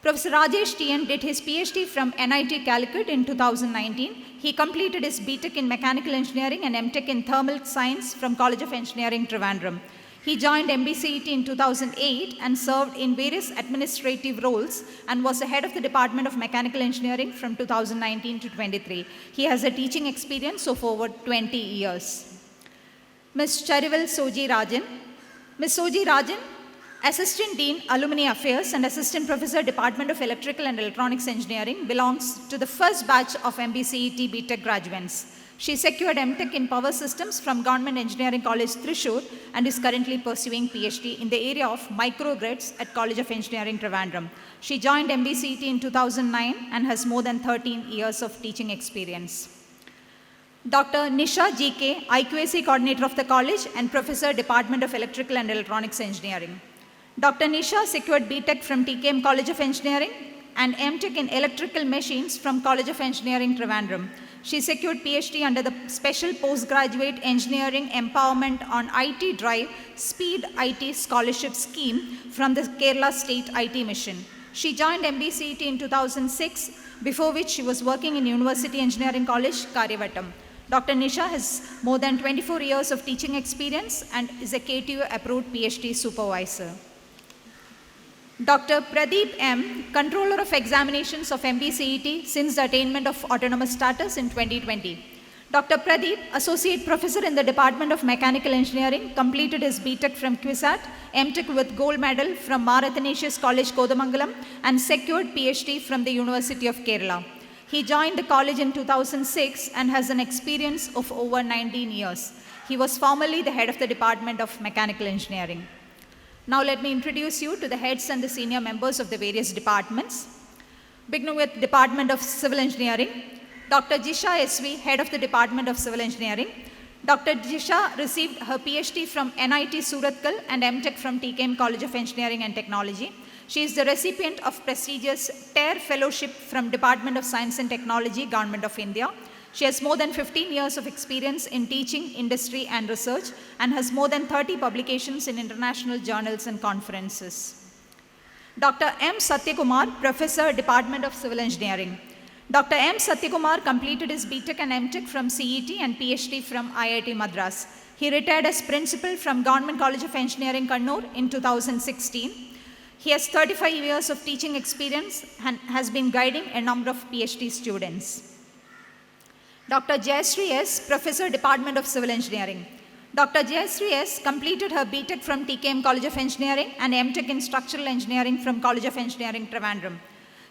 Professor Rajesh T.N. did his PhD from NIT Calicut in 2019. He completed his BTech in Mechanical Engineering and MTech in Thermal Science from College of Engineering, Trivandrum. He joined MBCET in 2008 and served in various administrative roles and was the head of the Department of Mechanical Engineering from 2019 to 23. He has a teaching experience of over 20 years. Ms. Charival Soji Rajan. Ms. Soji Rajan, Assistant Dean, Alumni Affairs and Assistant Professor, Department of Electrical and Electronics Engineering, belongs to the first batch of MBCET BTech graduates. She secured MTech in Power Systems from Government Engineering College, Thrissur, and is currently pursuing PhD in the area of microgrids at College of Engineering, Trivandrum. She joined MBCET in 2009 and has more than 13 years of teaching experience. Dr. Nisha G.K., IQAC Coordinator of the College and Professor, Department of Electrical and Electronics Engineering. Dr. Nisha secured BTech from TKM College of Engineering and MTech in Electrical Machines from College of Engineering, Trivandrum. She secured PhD under the Special Postgraduate Engineering Empowerment on IT Drive Speed IT Scholarship Scheme from the Kerala State IT Mission. She joined MBCET in 2006, before which she was working in University Engineering College, Karyavattam. Dr. Nisha has more than 24 years of teaching experience and is a KTU approved PhD supervisor. Dr. Pradeep M., Controller of Examinations of MBCET since the attainment of autonomous status in 2020. Dr. Pradeep, Associate Professor in the Department of Mechanical Engineering, completed his BTech from QSAT, MTech with gold medal from Mar Athanasius College, Kodamangalam, and secured PhD from the University of Kerala. He joined the college in 2006 and has an experience of over 19 years. He was formerly the head of the Department of Mechanical Engineering. Now let me introduce you to the heads and the senior members of the various departments. Beginning with Department of Civil Engineering, Dr. Jisha SV, Head of the Department of Civil Engineering. Dr. Jisha received her PhD from NIT Surathkal and MTech from TKM College of Engineering and Technology. She is the recipient of prestigious TARE Fellowship from Department of Science and Technology, Government of India. She has more than 15 years of experience in teaching, industry and research and has more than 30 publications in international journals and conferences. Dr. M. Satyakumar, Professor, Department of Civil Engineering. Dr. M. Satyakumar completed his BTech and MTech from CET and PhD from IIT Madras. He retired as Principal from Government College of Engineering, Kannur in 2016. He has 35 years of teaching experience and has been guiding a number of PhD students. Dr. Jayashree S., Professor, Department of Civil Engineering. Dr. Jayashree S. completed her BTech from TKM College of Engineering and MTech in Structural Engineering from College of Engineering, Trivandrum.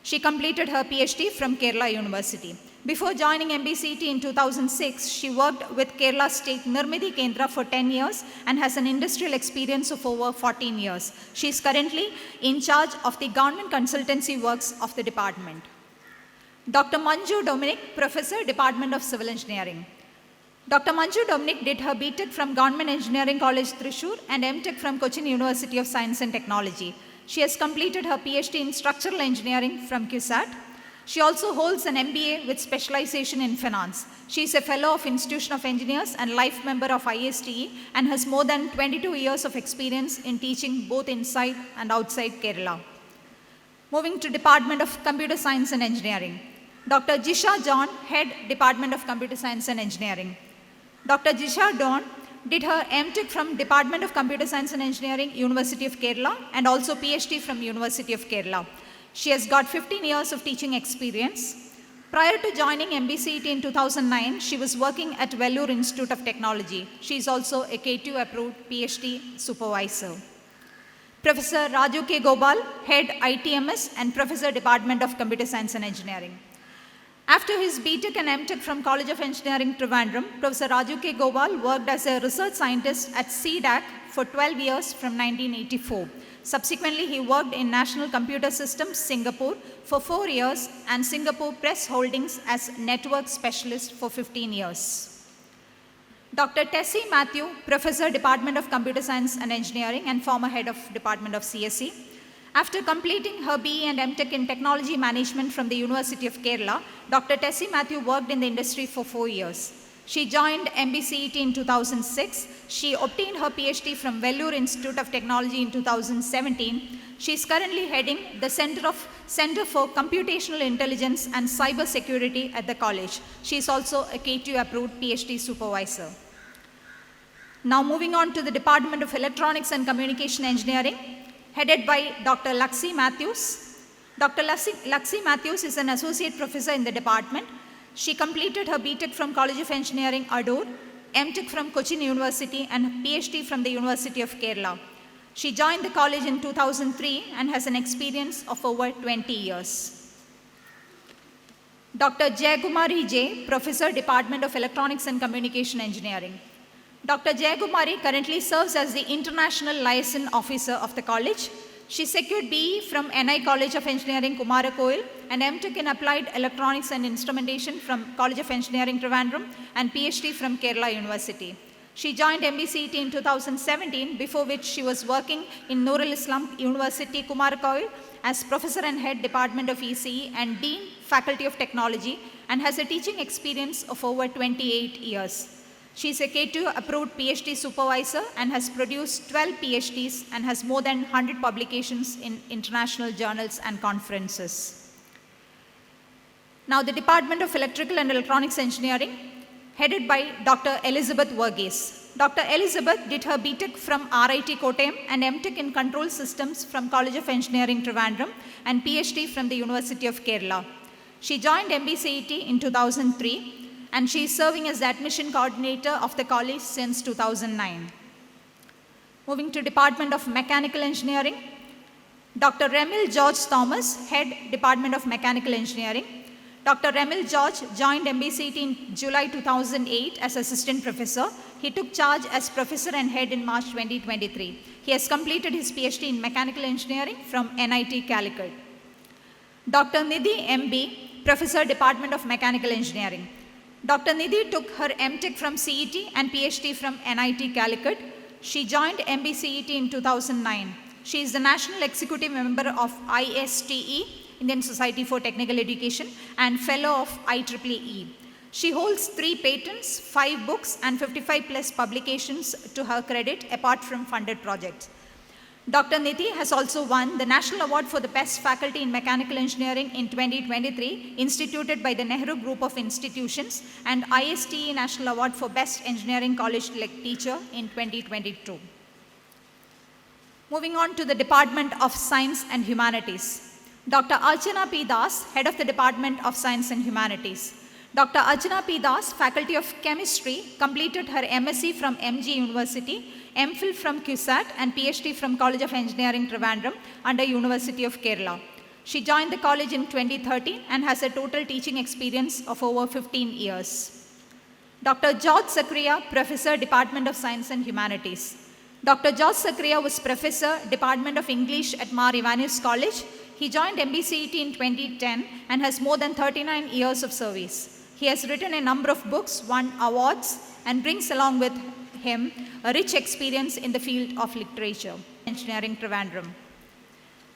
She completed her PhD from Kerala University. Before joining MBCET in 2006, she worked with Kerala State Nirmiti Kendra for 10 years and has an industrial experience of over 14 years. She is currently in charge of the government consultancy works of the department. Dr. Manju Dominic, Professor, Department of Civil Engineering. Dr. Manju Dominic did her BTech from Government Engineering College, Thrissur and MTech from Cochin University of Science and Technology. She has completed her PhD in Structural Engineering from QSAT. She also holds an MBA with specialization in finance. She is a Fellow of Institution of Engineers and life member of ISTE and has more than 22 years of experience in teaching both inside and outside Kerala. Moving to Department of Computer Science and Engineering. Dr. Jisha John, Head, Department of Computer Science and Engineering. Dr. Jisha John did her MTech from Department of Computer Science and Engineering, University of Kerala, and also PhD from University of Kerala. She has got 15 years of teaching experience. Prior to joining MBCET in 2009, she was working at Vellore Institute of Technology. She is also a K2 approved PhD supervisor. Professor Raju K. Gopal, Head ITMS and Professor, Department of Computer Science and Engineering. After his BTech and MTech from College of Engineering, Trivandrum, Professor Raju K. Gopal worked as a research scientist at CDAC for 12 years from 1984. Subsequently, he worked in National Computer Systems, Singapore for 4 years and Singapore Press Holdings as network specialist for 15 years. Dr. Tessie Matthew, Professor, Department of Computer Science and Engineering and former head of Department of CSE. After completing her BE and MTech in Technology Management from the University of Kerala, Dr. Tessie Matthew worked in the industry for 4 years. She joined MBCET in 2006. She obtained her PhD from Vellore Institute of Technology in 2017. She is currently heading the Center for Computational Intelligence and Cyber Security at the college. She is also a K2 approved PhD supervisor. Now moving on to the Department of Electronics and Communication Engineering, headed by Dr. Laxi Matthews. Dr. Laxi Matthews is an associate professor in the department. She completed her BTech from College of Engineering, Adoor, MTech from Cochin University and PhD from the University of Kerala. She joined the college in 2003 and has an experience of over 20 years. Dr. Jayakumari J., Professor, Department of Electronics and Communication Engineering. Dr. Jayakumari currently serves as the International Liaison Officer of the college. She secured BE from NI College of Engineering, Kumarakoil, and MTech in Applied Electronics and Instrumentation from College of Engineering, Trivandrum, and PhD from Kerala University. She joined MBCET in 2017, before which she was working in Nurul Islam University, Kumarakoil, as Professor and Head, Department of ECE, and Dean, Faculty of Technology, and has a teaching experience of over 28 years. She is a K2 approved PhD supervisor and has produced 12 PhDs and has more than 100 publications in international journals and conferences. Now the Department of Electrical and Electronics Engineering, headed by Dr. Elizabeth Verghese. Dr. Elizabeth did her BTech from RIT Kottayam and MTech in Control Systems from College of Engineering Trivandrum and PhD from the University of Kerala. She joined MBCET in 2003 and she is serving as the admission coordinator of the college since 2009. Moving to Department of Mechanical Engineering, Dr. Remil George Thomas, Head Department of Mechanical Engineering. Dr. Remil George joined MBCET in July 2008 as Assistant Professor. He took charge as Professor and Head in March 2023. He has completed his PhD in Mechanical Engineering from NIT Calicut. Dr. Nidhi MB, Professor, Department of Mechanical Engineering. Dr. Nidhi took her MTech from CET and PhD from NIT Calicut. She joined MBCET in 2009. She is the National Executive Member of ISTE, Indian Society for Technical Education, and Fellow of IEEE. She holds 3 patents, 5 books, and 55 plus publications to her credit, apart from funded projects. Dr. Nidhi has also won the National Award for the Best Faculty in Mechanical Engineering in 2023, instituted by the Nehru Group of Institutions, and ISTE National Award for Best Engineering College Teacher in 2022. Moving on to the Department of Science and Humanities. Dr. Archana P. Das, Head of the Department of Science and Humanities. Dr. Archana P. Das, Faculty of Chemistry, completed her MSc from MG University, MPhil from CUSAT, and PhD from College of Engineering Trivandrum under University of Kerala. She joined the college in 2013 and has a total teaching experience of over 15 years. Dr. George Sakria, Professor, Department of Science and Humanities. Dr. George Sakria was Professor, Department of English at Mar Ivanus College. He joined MBCET in 2010 and has more than 39 years of service. He has written a number of books, won awards, and brings along with him a rich experience in the field of literature. Engineering Trivandrum.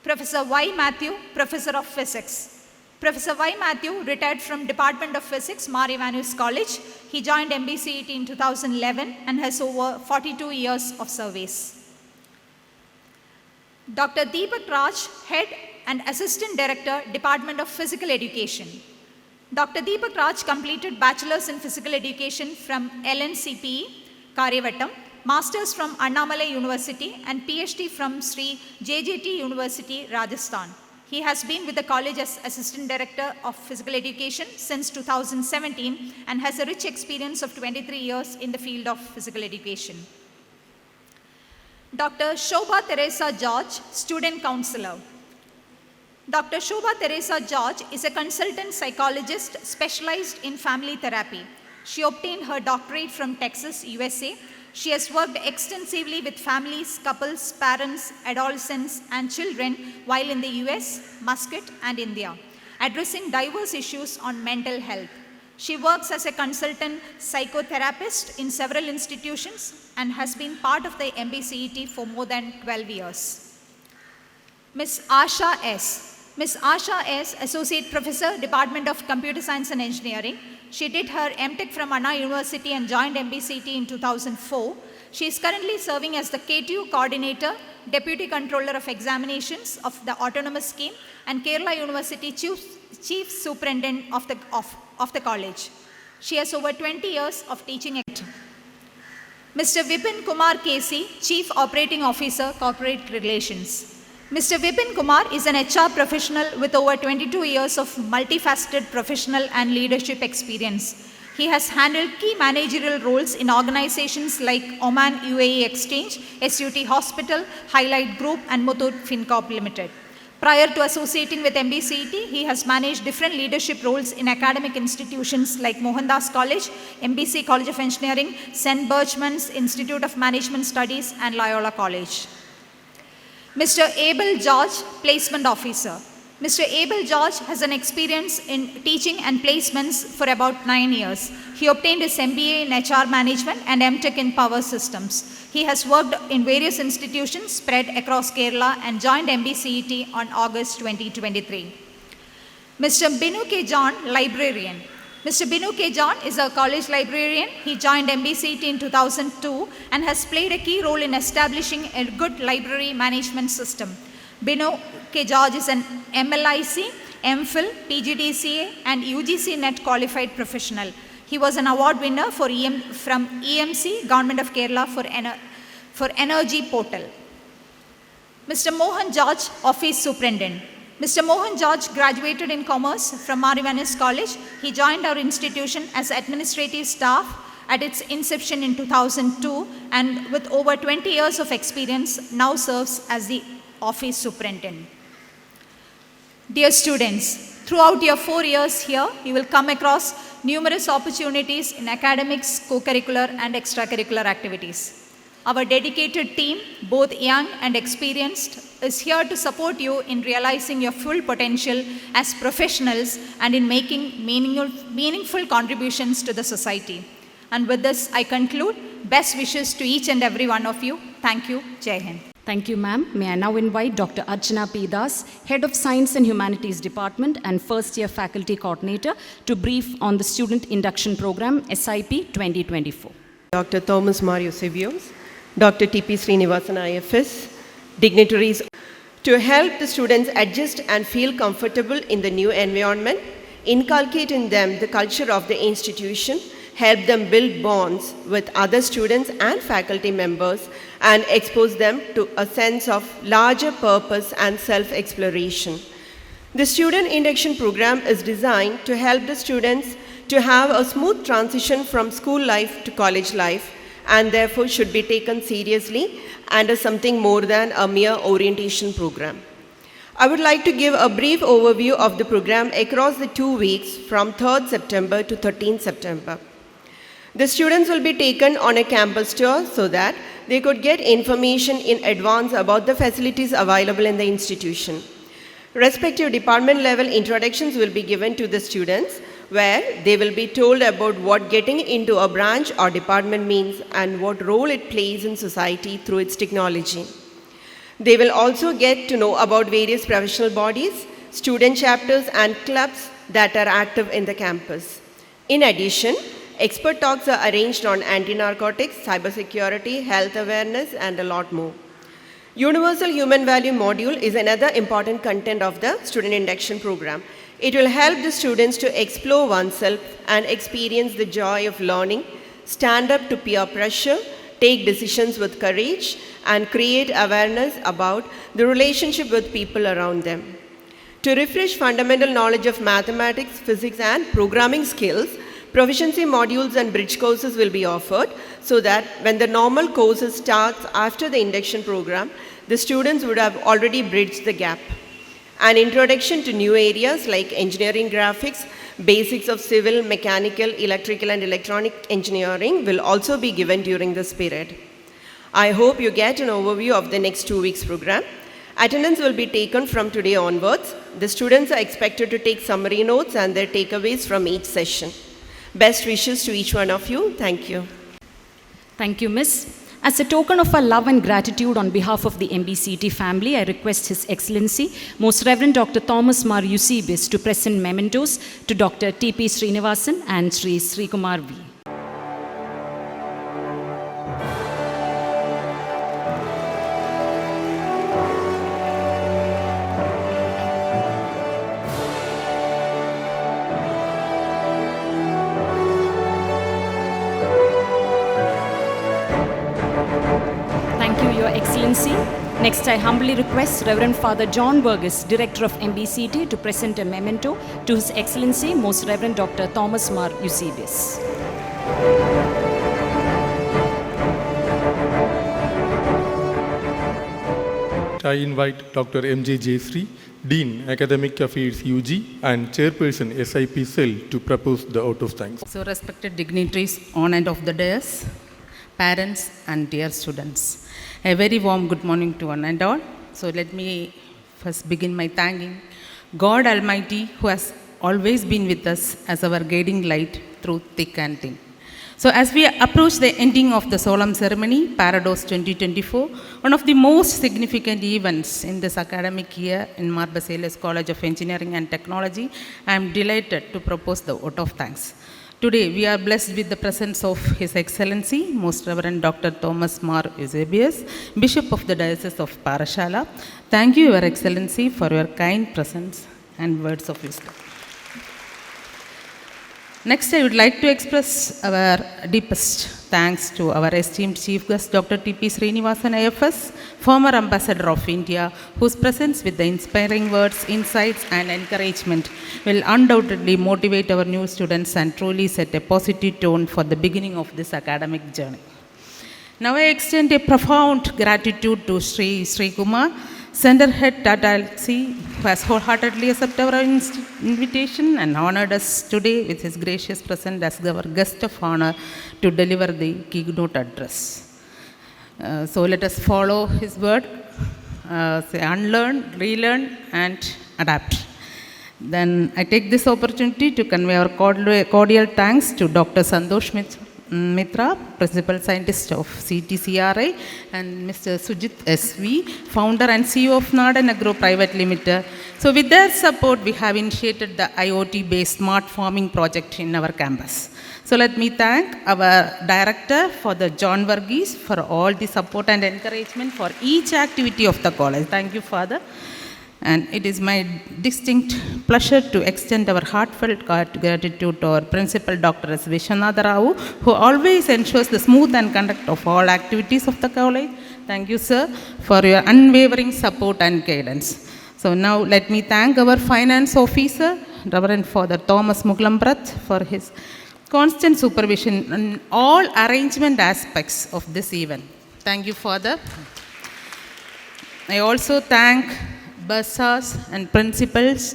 Professor Y. Matthew, Professor of Physics. Professor Y. Matthew retired from Department of Physics, Mar Ivanus College. He joined MBCET in 2011 and has over 42 years of service. Dr. Deepak Raj, Head and Assistant Director, Department of Physical Education. Dr. Deepak Raj completed Bachelor's in Physical Education from LNCPE, Karyavattam, Master's from Annamalai University, and PhD from Sri JJT University, Rajasthan. He has been with the college as Assistant Director of Physical Education since 2017 and has a rich experience of 23 years in the field of physical education. Dr. Shobha Teresa George, Student Counselor. Dr. Shobha Teresa George is a consultant psychologist specialized in family therapy. She obtained her doctorate from Texas, USA. She has worked extensively with families, couples, parents, adolescents, and children while in the US, Muscat, and India, addressing diverse issues on mental health. She works as a consultant psychotherapist in several institutions and has been part of the MBCET for more than 12 years. Ms. Asha S. Ms. Asha S., Associate Professor, Department of Computer Science and Engineering. She did her MTech from Anna University and joined MBCET in 2004. She is currently serving as the K2 Coordinator, Deputy Controller of Examinations of the Autonomous Scheme, and Kerala University Chief Superintendent of the college. She has over 20 years of teaching. Mr. Vipin Kumar Casey, Chief Operating Officer, Corporate Relations. Mr. Vipin Kumar is an HR professional with over 22 years of multifaceted professional and leadership experience. He has handled key managerial roles in organizations like Oman UAE Exchange, SUT Hospital, Highlight Group, and Muthoot FinCorp Limited. Prior to associating with MBCET, he has managed different leadership roles in academic institutions like Mohandas College, MBC College of Engineering, St. Berchmans Institute of Management Studies, and Loyola College. Mr. Abel George, Placement Officer. Mr. Abel George has an experience in teaching and placements for about 9 years. He obtained his MBA in HR Management and MTech in Power Systems. He has worked in various institutions spread across Kerala and joined MBCET on August 2023. Mr. Binu K. John, Librarian. Mr. Binu K. John is a college librarian. He joined MBCET in 2002 and has played a key role in establishing a good library management system. Binu K. George is an MLIC, MPhil, PGDCA, and UGC NET qualified professional. He was an award winner from EMC, Government of Kerala for Energy Portal. Mr. Mohan George, Office Superintendent. Mr. Mohan George graduated in Commerce from Marivanis College. He joined our institution as administrative staff at its inception in 2002, and with over 20 years of experience, now serves as the Office Superintendent. Dear students, throughout your 4 years here, you will come across numerous opportunities in academics, co-curricular and extracurricular activities. Our dedicated team, both young and experienced, is here to support you in realizing your full potential as professionals and in making meaningful contributions to the society. And with this, I conclude. Best wishes to each and every one of you. Thank you. Jai Hind. Thank you, ma'am. May I now invite Dr. Archana P. Das, Head of Science and Humanities Department and First Year Faculty Coordinator, to brief on the Student Induction Program, SIP 2024. Dr. Thomas Mar Eusebius, Dr. T.P. Srinivasan IFS, dignitaries, to help the students adjust and feel comfortable in the new environment, inculcate in them the culture of the institution, help them build bonds with other students and faculty members, and expose them to a sense of larger purpose and self-exploration. The Student Induction Program is designed to help the students to have a smooth transition from school life to college life, and therefore should be taken seriously and as something more than a mere orientation program. I would like to give a brief overview of the program across the 2 weeks from 3rd September to 13th September. The students will be taken on a campus tour so that they could get information in advance about the facilities available in the institution. Respective department level introductions will be given to the students, where they will be told about what getting into a branch or department means and what role it plays in society through its technology. They will also get to know about various professional bodies, student chapters and clubs that are active in the campus. In addition, expert talks are arranged on anti-narcotics, cybersecurity, health awareness and a lot more. Universal Human Value module is another important content of the Student Induction Program. It will help the students to explore oneself and experience the joy of learning, stand up to peer pressure, take decisions with courage, and create awareness about the relationship with people around them. To refresh fundamental knowledge of mathematics, physics, and programming skills, proficiency modules and bridge courses will be offered so that when the normal courses starts after the induction program, the students would have already bridged the gap. An introduction to new areas like engineering graphics, basics of civil, mechanical, electrical and electronic engineering will also be given during this period. I hope you get an overview of the next 2 weeks program. Attendance will be taken from today onwards. The students are expected to take summary notes and their takeaways from each session. Best wishes to each one of you. Thank you. Thank you, Miss. As a token of our love and gratitude on behalf of the MBCT family, I request His Excellency, Most Reverend Dr. Thomas Mar Eusebius, to present mementos to Dr. T.P. Srinivasan and Sri Kumar V. Next, I humbly request Reverend Father John Burgess, Director of MBCT, to present a memento to His Excellency, Most Reverend Dr. Thomas Mar Eusebius. I invite Dr. M.J. Jaysri, Dean, Academic Affairs UG, and Chairperson SIP Cell to propose the vote of thanks. So, respected dignitaries on and off the dais, parents and dear students, a very warm good morning to one and all. So let me first begin my thanking God Almighty, who has always been with us as our guiding light through thick and thin. So as we approach the ending of the solemn ceremony, PARODOS 2024, one of the most significant events in this academic year in Mar Baselius College of Engineering and Technology, I am delighted to propose the vote of thanks. Today, we are blessed with the presence of His Excellency, Most Reverend Dr. Thomas Mar Eusebius, Bishop of the Diocese of Parashala. Thank you, Your Excellency, for your kind presence and words of wisdom. Next, I would like to express our deepest thanks to our esteemed Chief Guest, Dr. T.P. Srinivasan, IFS, former Ambassador of India, whose presence with the inspiring words, insights, and encouragement will undoubtedly motivate our new students and truly set a positive tone for the beginning of this academic journey. Now, I extend a profound gratitude to Sri Kumar, Center Head Tata LC, who has wholeheartedly accepted our invitation and honored us today with his gracious presence as our guest of honor to deliver the keynote address. So let us follow his word, say unlearn, relearn, and adapt. Then I take this opportunity to convey our cordial thanks to Dr. Santosh Mitra, Principal Scientist of CTCRI, and Mr. Sujit SV, Founder and CEO of Nadan Agro Private Limited. So with their support, we have initiated the IoT-based smart farming project in our campus. So let me thank our director, Father John Varghese, for all the support and encouragement for each activity of the college. Thank you, Father. And it is my distinct pleasure to extend our heartfelt gratitude to our principal, Dr. S. Vishwanatha Rao, who always ensures the smooth and conduct of all activities of the college. Thank you, sir, for your unwavering support and guidance. So now let me thank our finance officer, Reverend Father Thomas Muglambrath, for his constant supervision on all arrangement aspects of this event. Thank you, Father. I also thank bursars and principals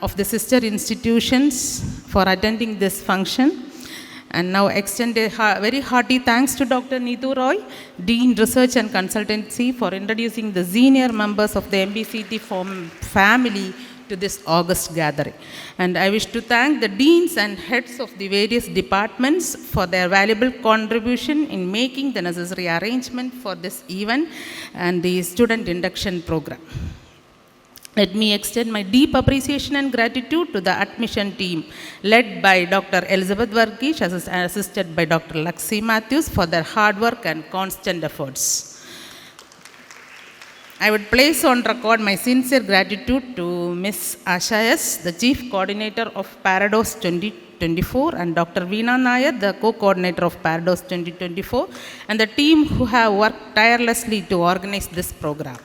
of the sister institutions for attending this function. And now extend a very hearty thanks to Dr. Neetu Roy, Dean Research and Consultancy, for introducing the senior members of the MBCT family to this August gathering. And I wish to thank the deans and heads of the various departments for their valuable contribution in making the necessary arrangement for this event and the student induction program. Let me extend my deep appreciation and gratitude to the admission team led by Dr. Elizabeth Varghese, assisted by Dr. Laxi Matthews, for their hard work and constant efforts. I would place on record my sincere gratitude to Ms. Asha S., the Chief Coordinator of PARODOS 2024, and Dr. Veena Nair, the Co-Coordinator of PARODOS 2024, and the team who have worked tirelessly to organize this program.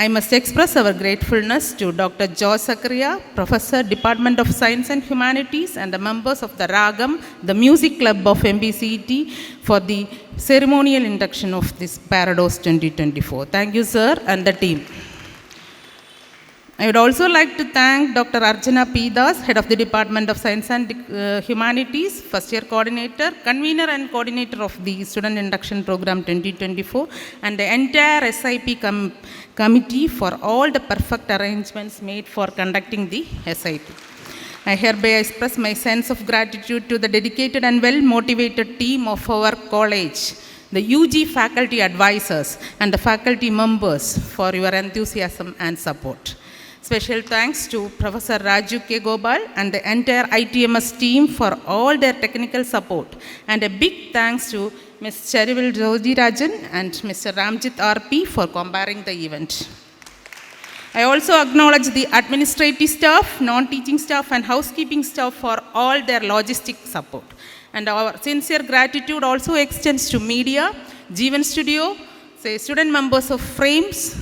I must express our gratefulness to Dr. George Zakaria, Professor, Department of Science and Humanities, and the members of the Ragam, the music club of MBCT, for the ceremonial induction of this PARODOS 2024. Thank you, sir, and the team. I would also like to thank Dr. Archana P. Das, Head of the Department of Science and Humanities, First Year Coordinator, Convener and Coordinator of the Student Induction Program 2024, and the entire SIP committee for all the perfect arrangements made for conducting the SIP. I hereby express my sense of gratitude to the dedicated and well-motivated team of our college, the UG faculty advisors, and the faculty members for your enthusiasm and support. Special thanks to Professor Raju K. Gopal and the entire ITMS team for all their technical support. And a big thanks to Ms. Cherivil Joji Rajan and Mr. Ramjit RP for comparing the event. I also acknowledge the administrative staff, non-teaching staff, and housekeeping staff for all their logistic support. And our sincere gratitude also extends to media, Jeevan Studio, student members of Frames,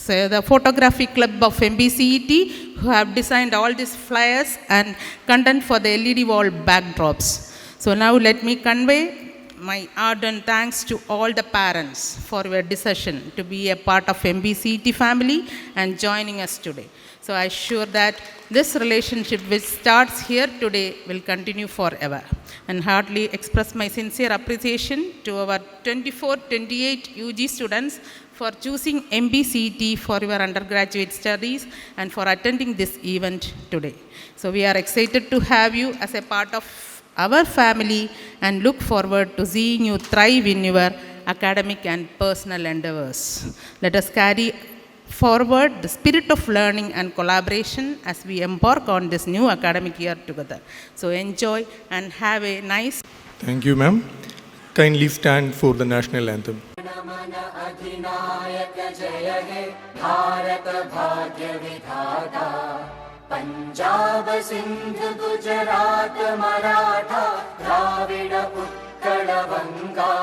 the photography club of MBCET, who have designed all these flyers and content for the LED wall backdrops. So now let me convey my ardent thanks to all the parents for your decision to be a part of MBCET family and joining us today. So I assure that this relationship which starts here today will continue forever. And heartily express my sincere appreciation to our 24-28 UG students for choosing MBCET for your undergraduate studies and for attending this event today. So we are excited to have you as a part of our family and look forward to seeing you thrive in your academic and personal endeavors. Let us carry forward the spirit of learning and collaboration as we embark on this new academic year together. So enjoy and have a nice... Thank you, ma'am. Kindly stand for the national anthem. Punjab Sindhu Gujarat Maratha Dravida Utkal Banga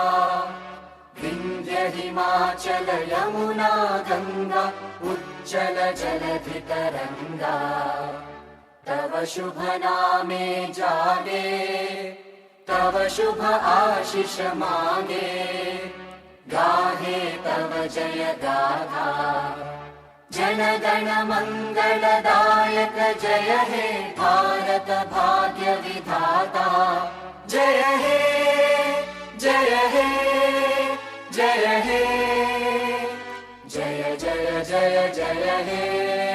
Vindhya Himachal Yamuna Ganga उज्जल जलधि तरङ्गा तव शुभ नामे जागे तव शुभ आशीष मांगे गाहे तव जय गाथा जन गण मंगलदायक जय हे भारत भाग्य विधाता जय हे जय हे जय हे जय जय जय जय हे